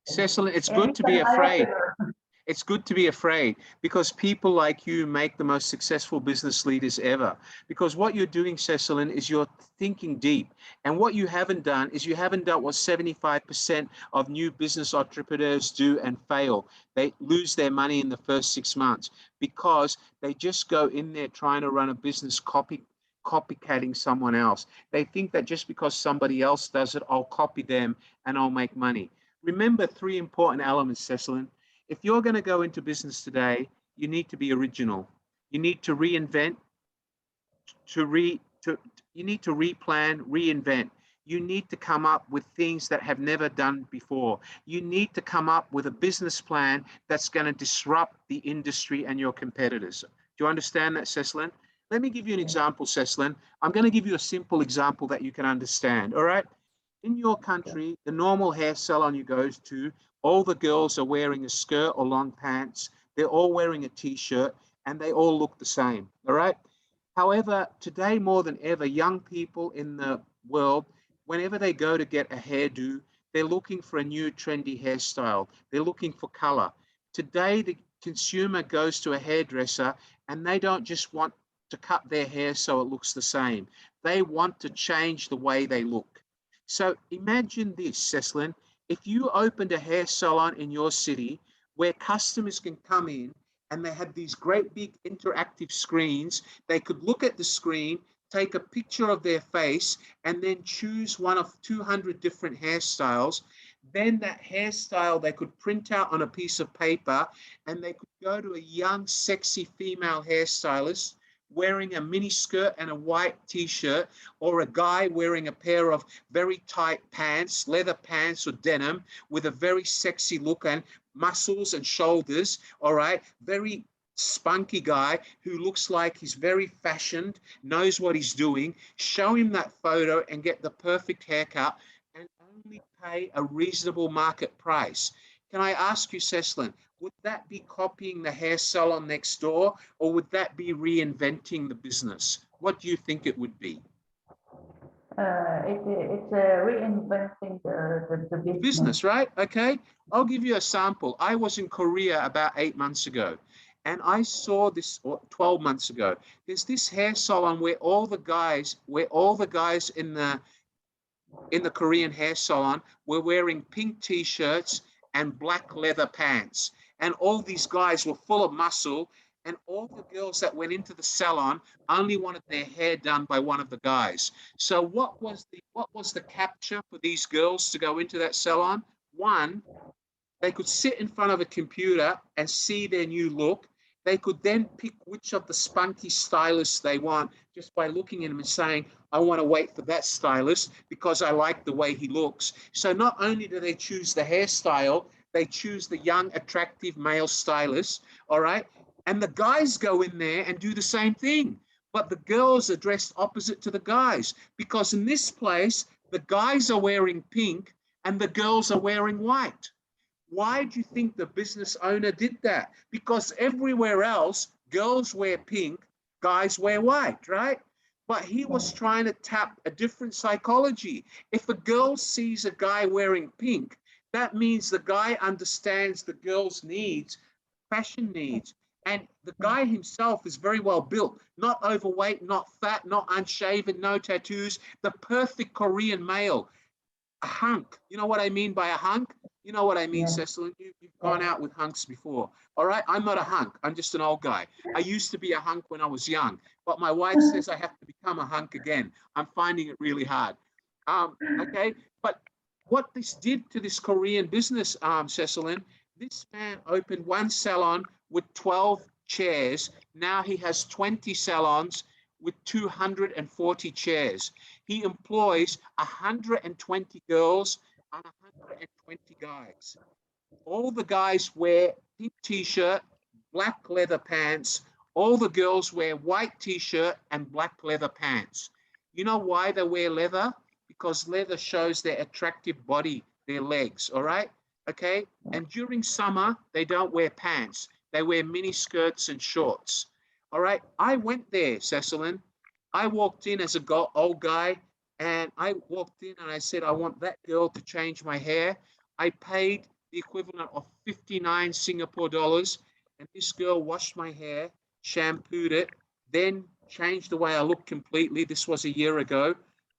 Cecilin, it's And good it's to an be eye afraid. opener. It's good to be afraid because people like you make the most successful business leaders ever. Because what you're doing, Cecilin, is you're thinking deep. And what you haven't done is you haven't done what 75% of new business entrepreneurs do and fail. They lose their money in the first 6 months because they just go in there trying to run a business copycatting someone else. They think that just because somebody else does it, I'll copy them and I'll make money. Remember three important elements, Cecilin. If you're going to go into business today, you need to be original. You need to reinvent, to re to you need to replan, reinvent. You need to come up with things that have never done before. You need to come up with a business plan that's going to disrupt the industry and your competitors. Do you understand that, Cecilin? Let me give you an example, Cecilin. I'm going to give you a simple example that you can understand. All right. In your country, the normal hair salon you go to, all the girls are wearing a skirt or long pants. They're all wearing a t-shirt and they all look the same. All right. However, today more than ever, young people in the world, whenever they go to get a hairdo, they're looking for a new trendy hairstyle. They're looking for color. Today, the consumer goes to a hairdresser and they don't just want to cut their hair so it looks the same. They want to change the way they look. So imagine this, Cecilin. If you opened a hair salon in your city where customers can come in and they had these great big interactive screens, they could look at the screen, take a picture of their face, and then choose one of 200 different hairstyles. Then that hairstyle they could print out on a piece of paper and they could go to a young, sexy female hairstylist wearing a mini skirt and a white t-shirt, or a guy wearing a pair of very tight pants, leather pants or denim with a very sexy look and muscles and shoulders, all right, very spunky guy who looks like he's very fashioned, knows what he's doing. Show him that photo and get the perfect haircut and only pay a reasonable market price. Can I ask you, Cecilin, would that be copying the hair salon next door, or would that be reinventing the business? What do you think it would be? It's reinventing the business. Business, right? Okay. I'll give you a sample. I was in Korea about 8 months ago, and I saw this, or 12 months ago. There's this hair salon where all the guys in the Korean hair salon were wearing pink t-shirts and black leather pants. And all these guys were full of muscle. And all the girls that went into the salon only wanted their hair done by one of the guys. So what was the capture for these girls to go into that salon? One, they could sit in front of a computer and see their new look. They could then pick which of the spunky stylists they want just by looking at him and saying, I want to wait for that stylist because I like the way he looks. So not only do they choose the hairstyle, they choose the young, attractive male stylist, all right? And the guys go in there and do the same thing. But the girls are dressed opposite to the guys because in this place, the guys are wearing pink and the girls are wearing white. Why do you think the business owner did that? Because everywhere else, girls wear pink, guys wear white, right? But he was trying to tap a different psychology. If a girl sees a guy wearing pink, that means the guy understands the girl's needs, fashion needs. And the guy himself is very well built, not overweight, not fat, not unshaven, no tattoos, the perfect Korean male. A hunk. You know what I mean by a hunk? You know what I mean, Yeah. Cecil? You've gone out with hunks before. All right. I'm not a hunk. I'm just an old guy. I used to be a hunk when I was young, but my wife says I have to become a hunk again. I'm finding it really hard. Okay. But what this did to this Korean business, Cecilin, this man opened one salon with 12 chairs. Now he has 20 salons with 240 chairs. He employs 120 girls and 120 guys. All the guys wear pink t-shirt, black leather pants. All the girls wear white t-shirt and black leather pants. You know why they wear leather? Because leather shows their attractive body, their legs, all right? Okay? And during summer, they don't wear pants. They wear mini skirts and shorts. All right? I went there, Cecilin. I walked in as a old guy, and I walked in and I said, I want that girl to change my hair. I paid the equivalent of 59 Singapore dollars, and this girl washed my hair, shampooed it, then changed the way I look completely. This was a year ago.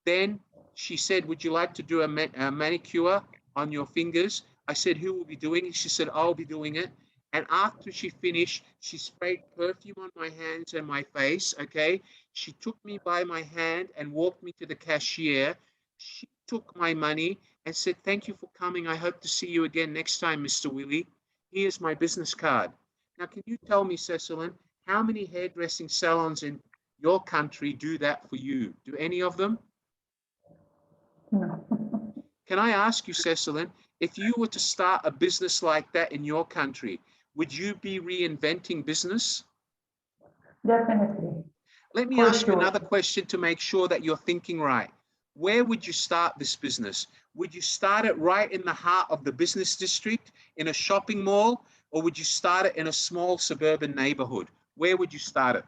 Then she said, would you like to do a manicure on your fingers? I said, who will be doing it? She said, I'll be doing it. And after she finished, she sprayed perfume on my hands and my face, okay? She took me by my hand and walked me to the cashier. She took my money and said, thank you for coming. I hope to see you again next time, Mr. Willie. Here's my business card. Now, can you tell me, Cecilin, how many hairdressing salons in your country do that for you? Do any of them? No. Can I ask you, Cecilin, if you were to start a business like that in your country, would you be reinventing business? Definitely. Let me For ask you sure. another question to make sure that you're thinking right. Where would you start this business? Would you start it right in the heart of the business district, in a shopping mall, or would you start it in a small suburban neighborhood? Where would you start it?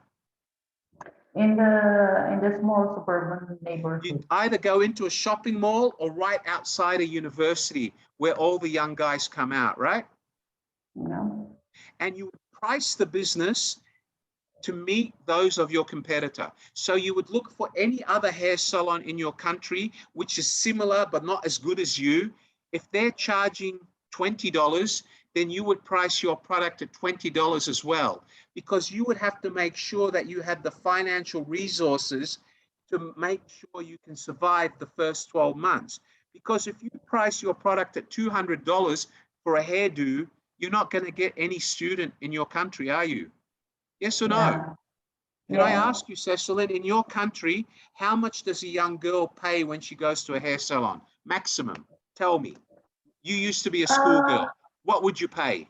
In the small suburban You'd neighborhood. either go into a shopping mall or right outside a university where all the young guys come out, right? You know? And you would price the business to meet those of your competitor. So you would look for any other hair salon in your country, which is similar but not as good as you. If they're charging $20, then you would price your product at $20 as well, because you would have to make sure that you had the financial resources to make sure you can survive the first 12 months. Because if you price your product at $200 for a hairdo, you're not going to get any student in your country, are you? Yes or no? Yeah. Can I Yeah. ask you, Cecilin, in your country, how much does a young girl pay when she goes to a hair salon? Maximum. Tell me. You used to be a schoolgirl. What would you pay?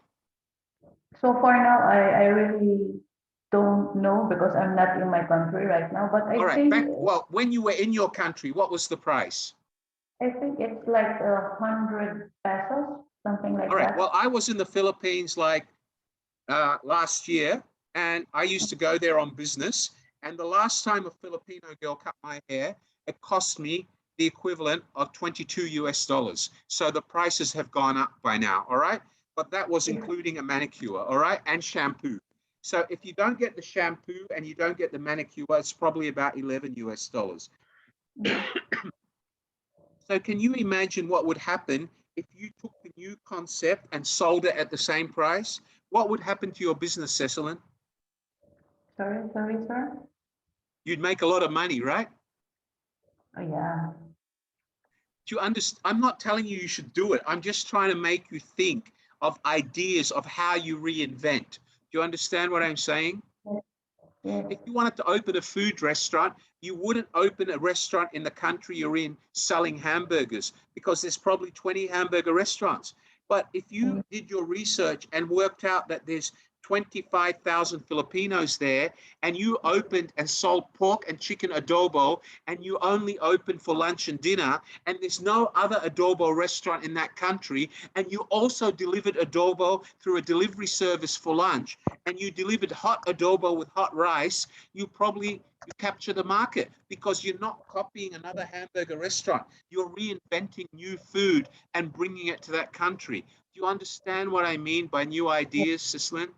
So for now, I really don't know because I'm not in my country right now. But All I right. think Well, when you were in your country, what was the price? it's like 100 pesos, something like All right. that. Well, I was in the Philippines like last year, and I used to go there on business. And the last time a Filipino girl cut my hair, it cost me the equivalent of 22 US dollars. So the prices have gone up by now, all right? But that was including a manicure, all right, and shampoo. So if you don't get the shampoo and you don't get the manicure, it's probably about 11 US dollars. So can you imagine what would happen if you took the new concept and sold it at the same price? What would happen to your business, Cecilin? Sorry, sir. You'd make a lot of money, right? Oh, yeah. Do you understand? I'm not telling you should do it. I'm just trying to make you think of ideas of how you reinvent. Do you understand what I'm saying? Yes. If you wanted to open a food restaurant, you wouldn't open a restaurant in the country you're in selling hamburgers, because there's probably 20 hamburger restaurants. But if you did your research and worked out that there's 25,000 Filipinos there, and you opened and sold pork and chicken adobo, and you only opened for lunch and dinner, and there's no other adobo restaurant in that country, and you also delivered adobo through a delivery service for lunch, and you delivered hot adobo with hot rice, you capture the market, because you're not copying another hamburger restaurant. You're reinventing new food and bringing it to that country. Do you understand what I mean by new ideas, Cecilin?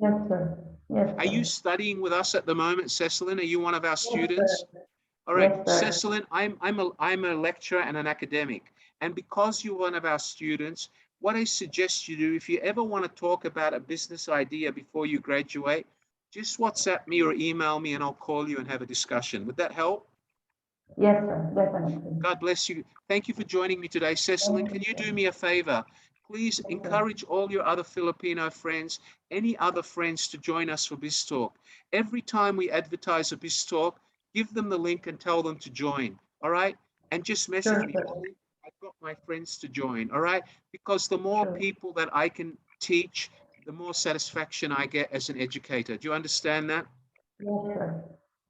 Yes, sir. Yes, Are you sir. studying with us at the moment, Cecilin? Are you one of our Yes, students? sir. All right, Yes, sir. Cecilin, I'm a lecturer and an academic. And because you're one of our students, what I suggest you do, if you ever want to talk about a business idea before you graduate, just WhatsApp me or email me and I'll call you and have a discussion. Would that help? Yes, sir. Definitely. God bless you. Thank you for joining me today. Cecilin, can you do me a favor? Please encourage all your other Filipino friends, any other friends, to join us for BizTalk. Every time we advertise a BizTalk, give them the link and tell them to join. All right? And just message Sure, me. sir. I've got my friends to join, all right? Because the more Sure. people that I can teach, the more satisfaction I get as an educator. Do you understand that? Yes, sir.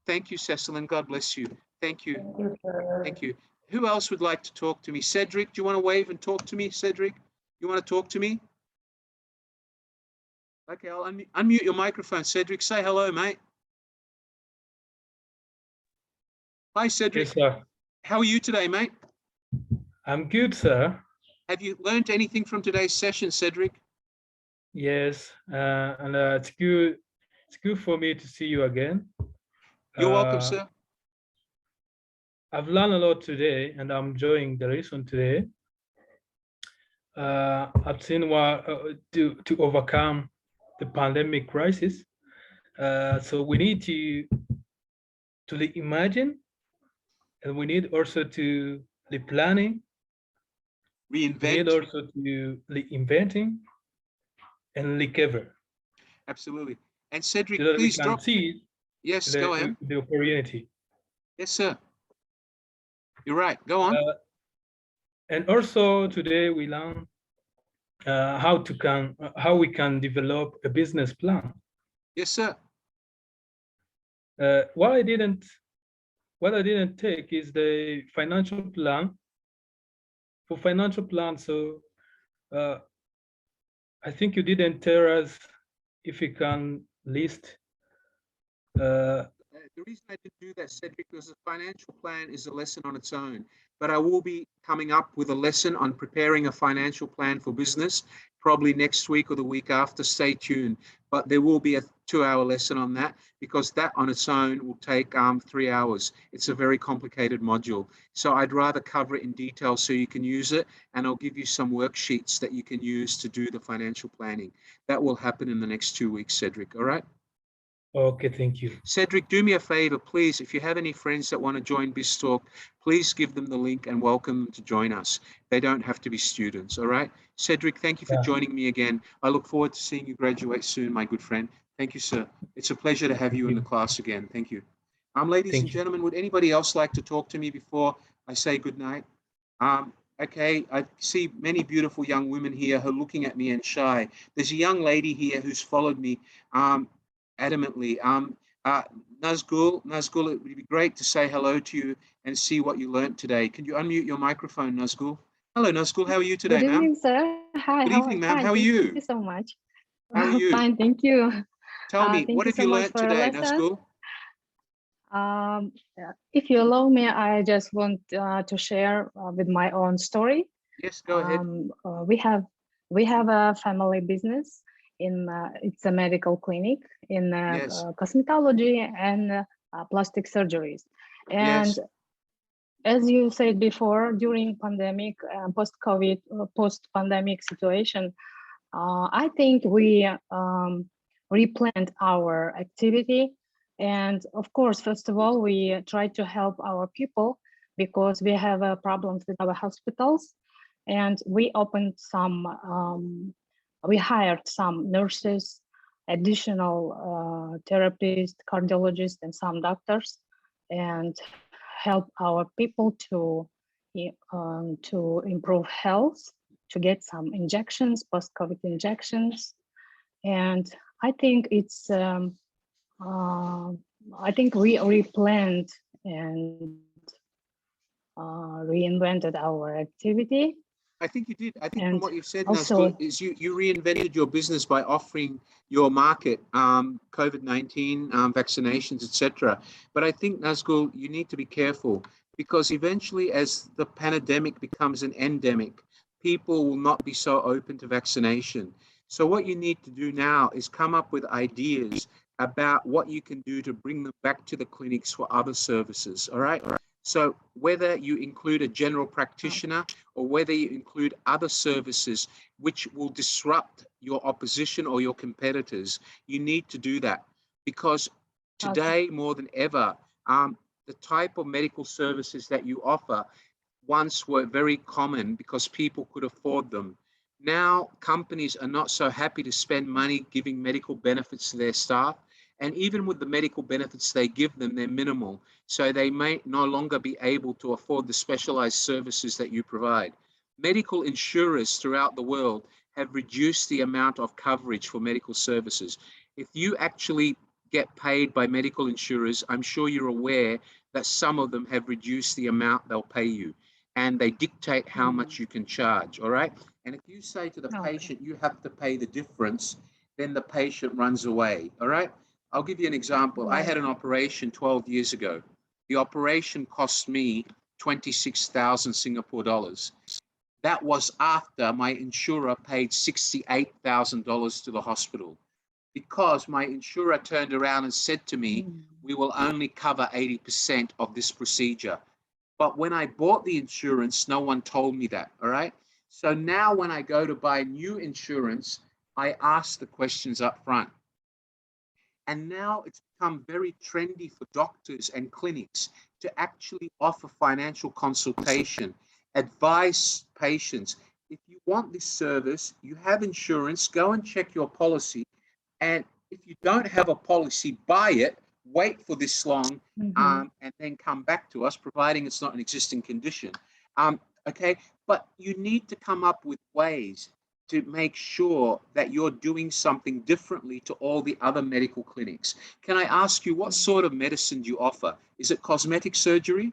Thank you, Cecil, and God bless you. Thank you. Thank you, sir. Thank you. Who else would like to talk to me? Cedric, do you want to wave and talk to me, Cedric? You want to talk to me? Okay, I'll unmute your microphone. Cedric, say hello, mate. Hi, Cedric. Yes, sir. How are you today, mate? I'm good, sir. Have you learned anything from today's session, Cedric? Yes, and it's good. It's good for me to see you again. You're welcome, sir. I've learned a lot today, and I'm enjoying the lesson today. I've seen what to overcome the pandemic crisis. So we need to reimagine, and we need also to replanning. We need Reinvent. also to reinventing and recover. Absolutely. And Cedric, So that we please can drop. see Yes, go ahead. the opportunity. Yes, sir. You're right. Go on. And also today we learn how we can develop a business plan. Yes, sir. What I didn't take is the financial plan. For financial plan, so I think you didn't tell us if you can list. The reason I didn't do that, Cedric, because a financial plan is a lesson on its own. But I will be coming up with a lesson on preparing a financial plan for business, probably next week or the week after. Stay tuned. But there will be a 2-hour lesson on that, because that on its own will take 3 hours. It's a very complicated module. So I'd rather cover it in detail so you can use it. And I'll give you some worksheets that you can use to do the financial planning. That will happen in the next 2 weeks, Cedric. All right? Okay, thank you. Cedric, do me a favor, please. If you have any friends that want to join BizTalk, please give them the link and welcome them to join us. They don't have to be students, all right? Cedric, thank you for joining me again. I look forward to seeing you graduate soon, my good friend. Thank you, sir. It's a pleasure to have you in the class again. Thank you. Ladies and gentlemen, would anybody else like to talk to me before I say goodnight? Okay, I see many beautiful young women here who are looking at me and shy. There's a young lady here who's followed me adamantly. Nazgul, it would be great to say hello to you and see what you learned today. Can you unmute your microphone, Nazgul? Hello, Nazgul. How are you today, ma'am? Good evening, sir. Hi. Good evening, ma'am. How are Thank you? you so much. How are you? Fine, thank you. Tell me, Thank what you have so you much learned for your today, lesson. Nazgul? If you allow me, I just want to share with my own story. Yes, go ahead. We have a family business in it's a medical clinic in Yes. cosmetology and plastic surgeries. And Yes. as you said before, during pandemic, post-COVID, post-pandemic situation, I think we replanned our activity. And of course, first of all, we try to help our people because we have problems with our hospitals. And we opened some, we hired some nurses, additional therapists, cardiologists, and some doctors, and help our people to improve health, to get some injections, post-COVID injections. And I think it's, I think we replanned and reinvented our activity. I think you did. I think And from what you've said, also, Nazgul, is you reinvented your business by offering your market COVID-19 vaccinations, etc. But I think, Nazgul, you need to be careful, because eventually, as the pandemic becomes an endemic, people will not be so open to vaccination. So what you need to do now is come up with ideas about what you can do to bring them back to the clinics for other services. All right. So whether you include a general practitioner or whether you include other services which will disrupt your opposition or your competitors, you need to do that, because today more than ever, the type of medical services that you offer once were very common because people could afford them. Now companies are not so happy to spend money giving medical benefits to their staff, And even with the medical benefits they give them, they're minimal. So they may no longer be able to afford the specialized services that you provide. Medical insurers throughout the world have reduced the amount of coverage for medical services. If you actually get paid by medical insurers, I'm sure you're aware that some of them have reduced the amount they'll pay you, and they dictate how much you can charge, all right? And if you say to the patient, you have to pay the difference, then the patient runs away, all right? I'll give you an example. I had an operation 12 years ago. The operation cost me 26,000 Singapore dollars. That was after my insurer paid $68,000 to the hospital, because my insurer turned around and said to me, we will only cover 80% of this procedure. But when I bought the insurance, no one told me that, all right? So now when I go to buy new insurance, I ask the questions up front. And now it's become very trendy for doctors and clinics to actually offer financial consultation, advise patients. If you want this service, you have insurance, go and check your policy. And if you don't have a policy, buy it, wait for this long, and then come back to us, providing it's not an existing condition. Okay, but you need to come up with ways to make sure that you're doing something differently to all the other medical clinics. Can I ask you, what sort of medicine do you offer? Is it cosmetic surgery?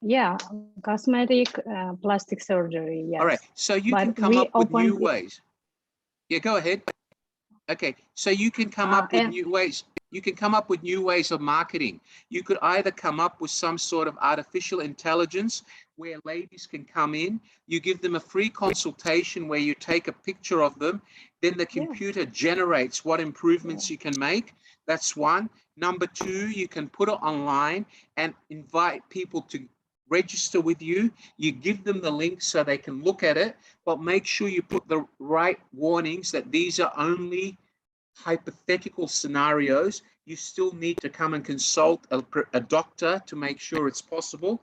Yeah, cosmetic, plastic surgery, yes. All right, so you can come up with new ways. Yeah, go ahead. Okay, so you can come up with new ways. You can come up with new ways of marketing. You could either come up with some sort of artificial intelligence where ladies can come in, you give them a free consultation where you take a picture of them, then the computer generates what improvements you can make. That's one. Number two, you can put it online and invite people to register with you. You give them the link so they can look at it, but make sure you put the right warnings that these are only hypothetical scenarios. You still need to come and consult a doctor to make sure it's possible.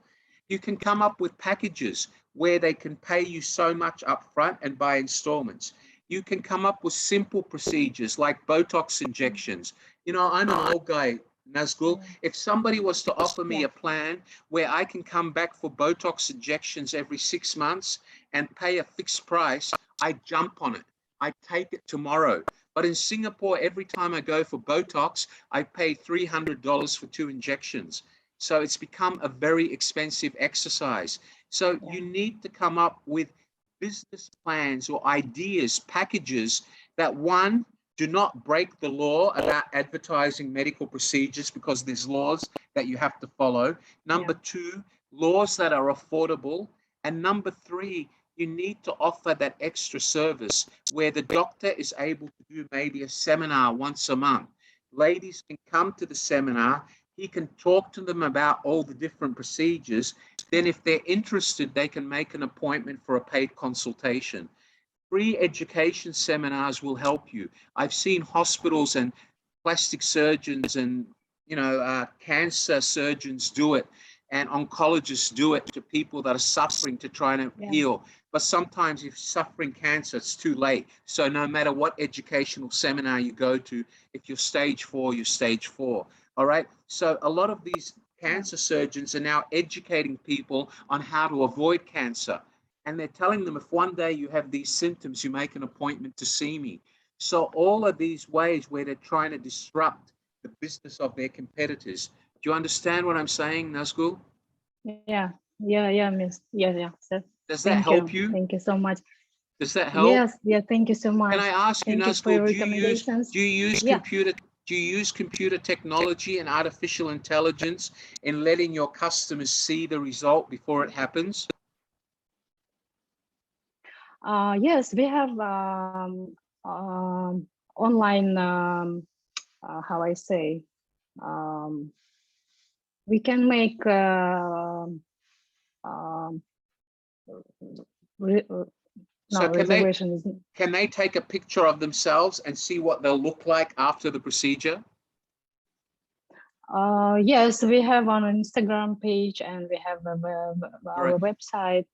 You can come up with packages where they can pay you so much upfront and by installments. You can come up with simple procedures like Botox injections. You know, I'm an old guy, Nazgul. If somebody was to offer me a plan where I can come back for Botox injections every 6 months and pay a fixed price, I jump on it. I take it tomorrow. But in Singapore, every time I go for Botox, I pay $300 for 2 injections. So it's become a very expensive exercise. So you need to come up with business plans or ideas, packages that, one, do not break the law about advertising medical procedures, because there's laws that you have to follow. Number two, laws that are affordable. And number three, you need to offer that extra service where the doctor is able to do maybe a seminar once a month. Ladies can come to the seminar. He can talk to them about all the different procedures. Then if they're interested, they can make an appointment for a paid consultation. Free education seminars will help you. I've seen hospitals and plastic surgeons and, cancer surgeons do it, and oncologists do it to people that are suffering to try to heal. But sometimes if you're suffering cancer, it's too late. So no matter what educational seminar you go to, if you're stage 4, you're stage 4. All right. So a lot of these cancer surgeons are now educating people on how to avoid cancer. And they're telling them, if one day you have these symptoms, you make an appointment to see me. So all of these ways where they're trying to disrupt the business of their competitors. Do you understand what I'm saying, Nazgul? Yeah, miss. Yeah. So, does that help you? Thank you so much. Does that help? Yes, thank you so much. Can I ask you, Nazgul, do you use computer technology and artificial intelligence in letting your customers see the result before it happens? Yes, we have online, how I say, we can make so can they take a picture of themselves and see what they'll look like after the procedure? Yes, we have an Instagram page and we have our website.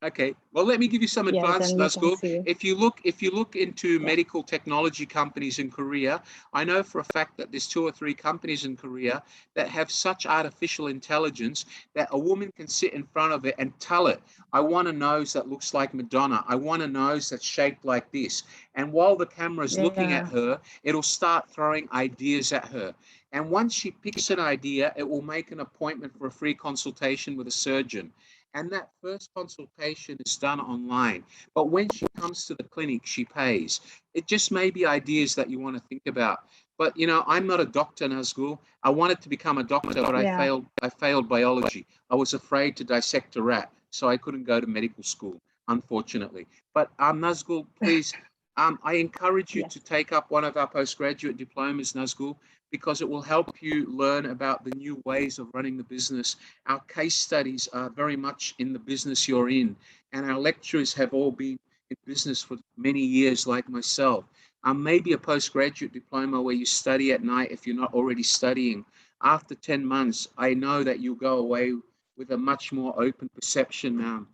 Okay, well, let me give you some Yes, advice, and you can Nazgul. see. If you look into medical technology companies in Korea, I know for a fact that there's 2 or 3 companies in Korea that have such artificial intelligence that a woman can sit in front of it and tell it, I want a nose that looks like Madonna. I want a nose that's shaped like this. And while the camera is looking at her, it'll start throwing ideas at her. And once she picks an idea, it will make an appointment for a free consultation with a surgeon. And that first consultation is done online. But when she comes to the clinic, she pays. It just may be ideas that you want to think about. But, you know, I'm not a doctor, Nazgul. I wanted to become a doctor, but I failed biology. I was afraid to dissect a rat, so I couldn't go to medical school, unfortunately. But Nazgul, please, I encourage you to take up one of our postgraduate diplomas, Nazgul, because it will help you learn about the new ways of running the business. Our case studies are very much in the business you're in, and our lecturers have all been in business for many years, like myself. Maybe a postgraduate diploma where you study at night if you're not already studying. After 10 months, I know that you'll go away with a much more open perception now.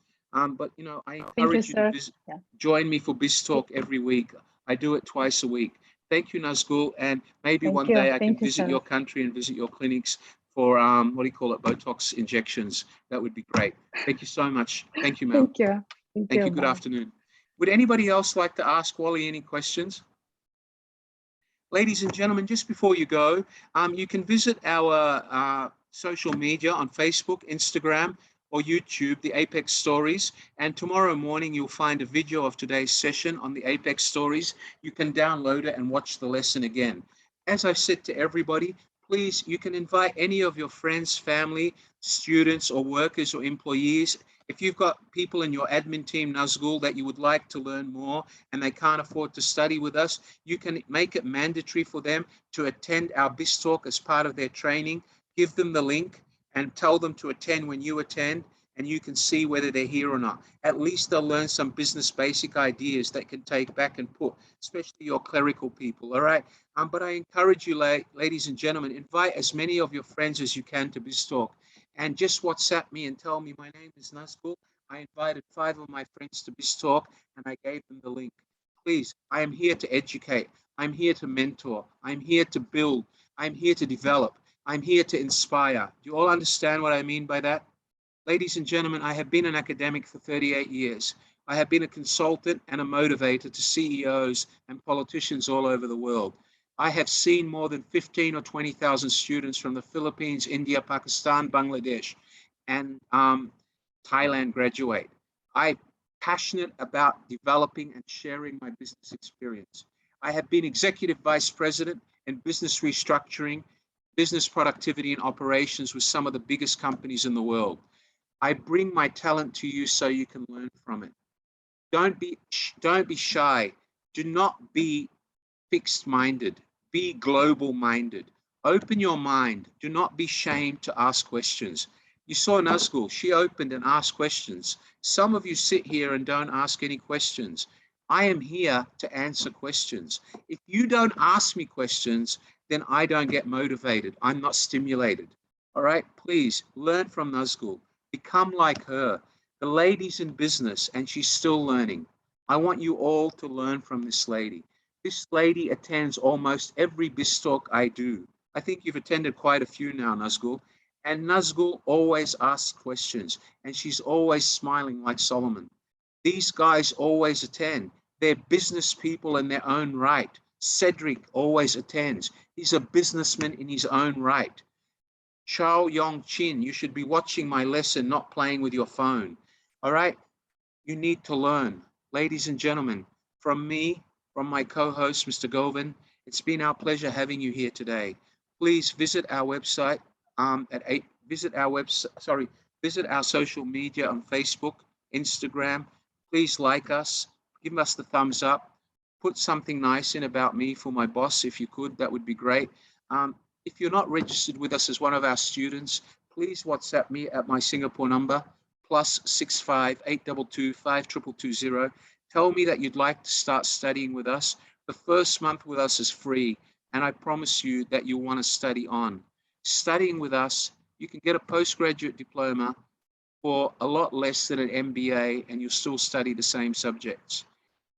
But, you know, I encourage you to join me for BizTalk every week. I do it twice a week. Thank you, Nazgul, and maybe one day I can visit your country and visit your clinics for what do you call it, Botox injections. That would be great. Thank you so much. Thank you, Mel. Thank you. Thank you. Good afternoon. Would anybody else like to ask Wally any questions? Ladies and gentlemen, just before you go, you can visit our social media on Facebook, Instagram, or YouTube, the Apex Stories. And tomorrow morning, you'll find a video of today's session on the Apex Stories. You can download it and watch the lesson again. As I said to everybody, please, you can invite any of your friends, family, students, or workers or employees. If you've got people in your admin team, Nazgul, that you would like to learn more and they can't afford to study with us, you can make it mandatory for them to attend our BizTalk as part of their training. Give them the link and tell them to attend when you attend, and you can see whether they're here or not. At least they'll learn some business basic ideas that can take back and put, especially your clerical people, all right? But I encourage you, ladies and gentlemen, invite as many of your friends as you can to BizTalk. And just WhatsApp me and tell me, my name is Nazgul. I invited 5 of my friends to BizTalk and I gave them the link. Please, I am here to educate. I'm here to mentor. I'm here to build. I'm here to develop. I'm here to inspire. Do you all understand what I mean by that? Ladies and gentlemen, I have been an academic for 38 years. I have been a consultant and a motivator to CEOs and politicians all over the world. I have seen more than 15 or 20,000 students from the Philippines, India, Pakistan, Bangladesh, and Thailand graduate. I'm passionate about developing and sharing my business experience. I have been executive vice president in business restructuring, business productivity and operations with some of the biggest companies in the world. I bring my talent to you so you can learn from it. Don't be shy. Do not be fixed-minded. Be global-minded. Open your mind. Do not be ashamed to ask questions. You saw Nazgul. She opened and asked questions. Some of you sit here and don't ask any questions. I am here to answer questions. If you don't ask me questions, then I don't get motivated. I'm not stimulated. All right, please learn from Nazgul. Become like her. The lady's in business and she's still learning. I want you all to learn from this lady. This lady attends almost every BizTalk I do. I think you've attended quite a few now, Nazgul. And Nazgul always asks questions and she's always smiling like Solomon. These guys always attend. They're business people in their own right. Cedric always attends. He's a businessman in his own right. Chao Yong Chin, you should be watching my lesson, not playing with your phone. All right? You need to learn. Ladies and gentlemen, from me, from my co-host, Mr. Govind, it's been our pleasure having you here today. Please visit our website visit our social media on Facebook, Instagram. Please like us, give us the thumbs up, put something nice in about me for my boss, if you could, that would be great. If you're not registered with us as one of our students, please WhatsApp me at my Singapore number, +65 822 5220. Tell me that you'd like to start studying with us. The first month with us is free, and I promise you that you'll want to study on. Studying with us, you can get a postgraduate diploma for a lot less than an MBA, and you'll still study the same subjects.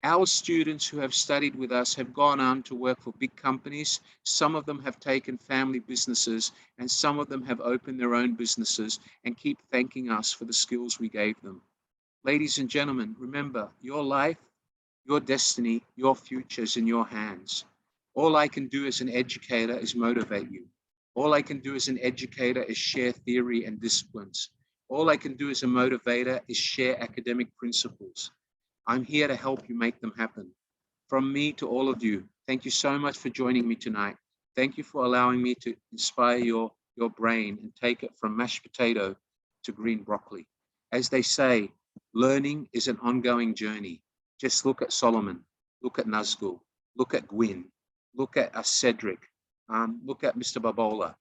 Our students who have studied with us have gone on to work for big companies. Some of them have taken family businesses, and some of them have opened their own businesses and keep thanking us for the skills we gave them. Ladies and gentlemen, remember, your life, your destiny, your future is in your hands. All I can do as an educator is motivate you. All I can do as an educator is share theory and disciplines. All I can do as a motivator is share academic principles. I'm here to help you make them happen. From me to all of you, thank you so much for joining me tonight. Thank you for allowing me to inspire your brain and take it from mashed potato to green broccoli. As they say, learning is an ongoing journey. Just look at Solomon, look at Nazgul, look at Gwyn, look at Cedric, look at Mr. Babola,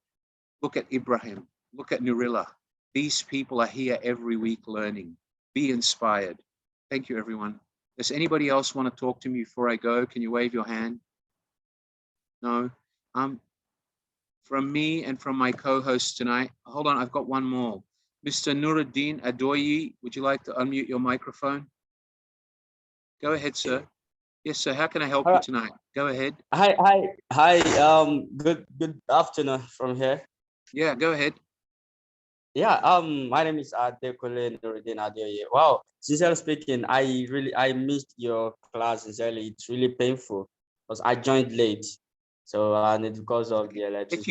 look at Ibrahim, look at Nurilla. These people are here every week learning. Be inspired. Thank you, everyone. Does anybody else want to talk to me before I go? Can you wave your hand? No? From me and from my co-host tonight, hold on, I've got one more. Mr. Nuruddin Adoyi, would you like to unmute your microphone? Go ahead, sir. Yes, sir. How can I help you tonight? Go ahead. Hi. Good afternoon from here. Yeah, go ahead. Yeah. My name is Adekule Nuruddin Adeoye. Wow. Sincerely speaking, I missed your class. Sincerely, it's really painful because I joined late. So and it's because of the electricity If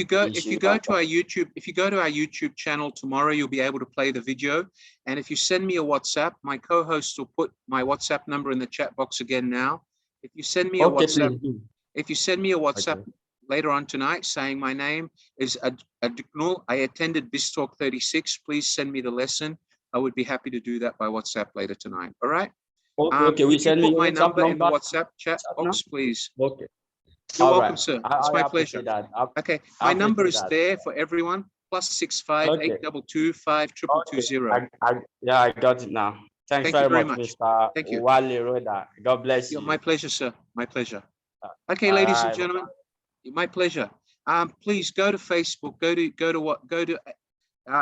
you go to our YouTube channel tomorrow, you'll be able to play the video. And if you send me a WhatsApp, my co-host will put my WhatsApp number in the chat box again now. If you send me a WhatsApp, later on tonight saying my name is Adiknul, I attended BizTalk 36. Please send me the lesson. I would be happy to do that by WhatsApp later tonight. All right. Okay. We send me my number in the WhatsApp chat box, please. Okay. You're welcome, sir. It's my pleasure. That. Okay, my number is there for everyone. +65 822 5220. Yeah, I got it now. Thanks very much, Mr. Thank you. Wale Roda. God bless you. My pleasure, sir. My pleasure. Okay, ladies and gentlemen, my pleasure. Please go to Facebook, go to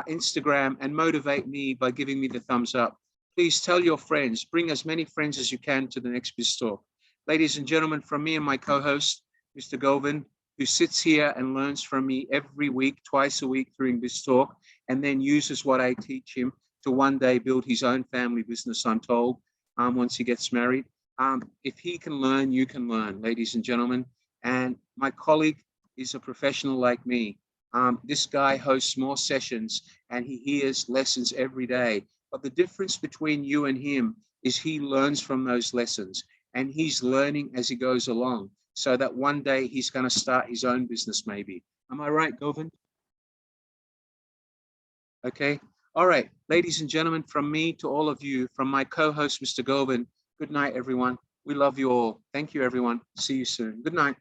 Instagram and motivate me by giving me the thumbs up. Please tell your friends, bring as many friends as you can to the next BizTalk. Ladies and gentlemen, from me and my co-host, Mr. Govind, who sits here and learns from me every week, twice a week during BizTalk, and then uses what I teach him to one day build his own family business, I'm told, once he gets married. If he can learn, you can learn, ladies and gentlemen. And my colleague is a professional like me. This guy hosts more sessions and he hears lessons every day. But the difference between you and him is he learns from those lessons and he's learning as he goes along, so that one day he's going to start his own business maybe. Am I right, Govind? Okay. All right. Ladies and gentlemen, from me to all of you, from my co-host, Mr. Govind, good night, everyone. We love you all. Thank you, everyone. See you soon. Good night.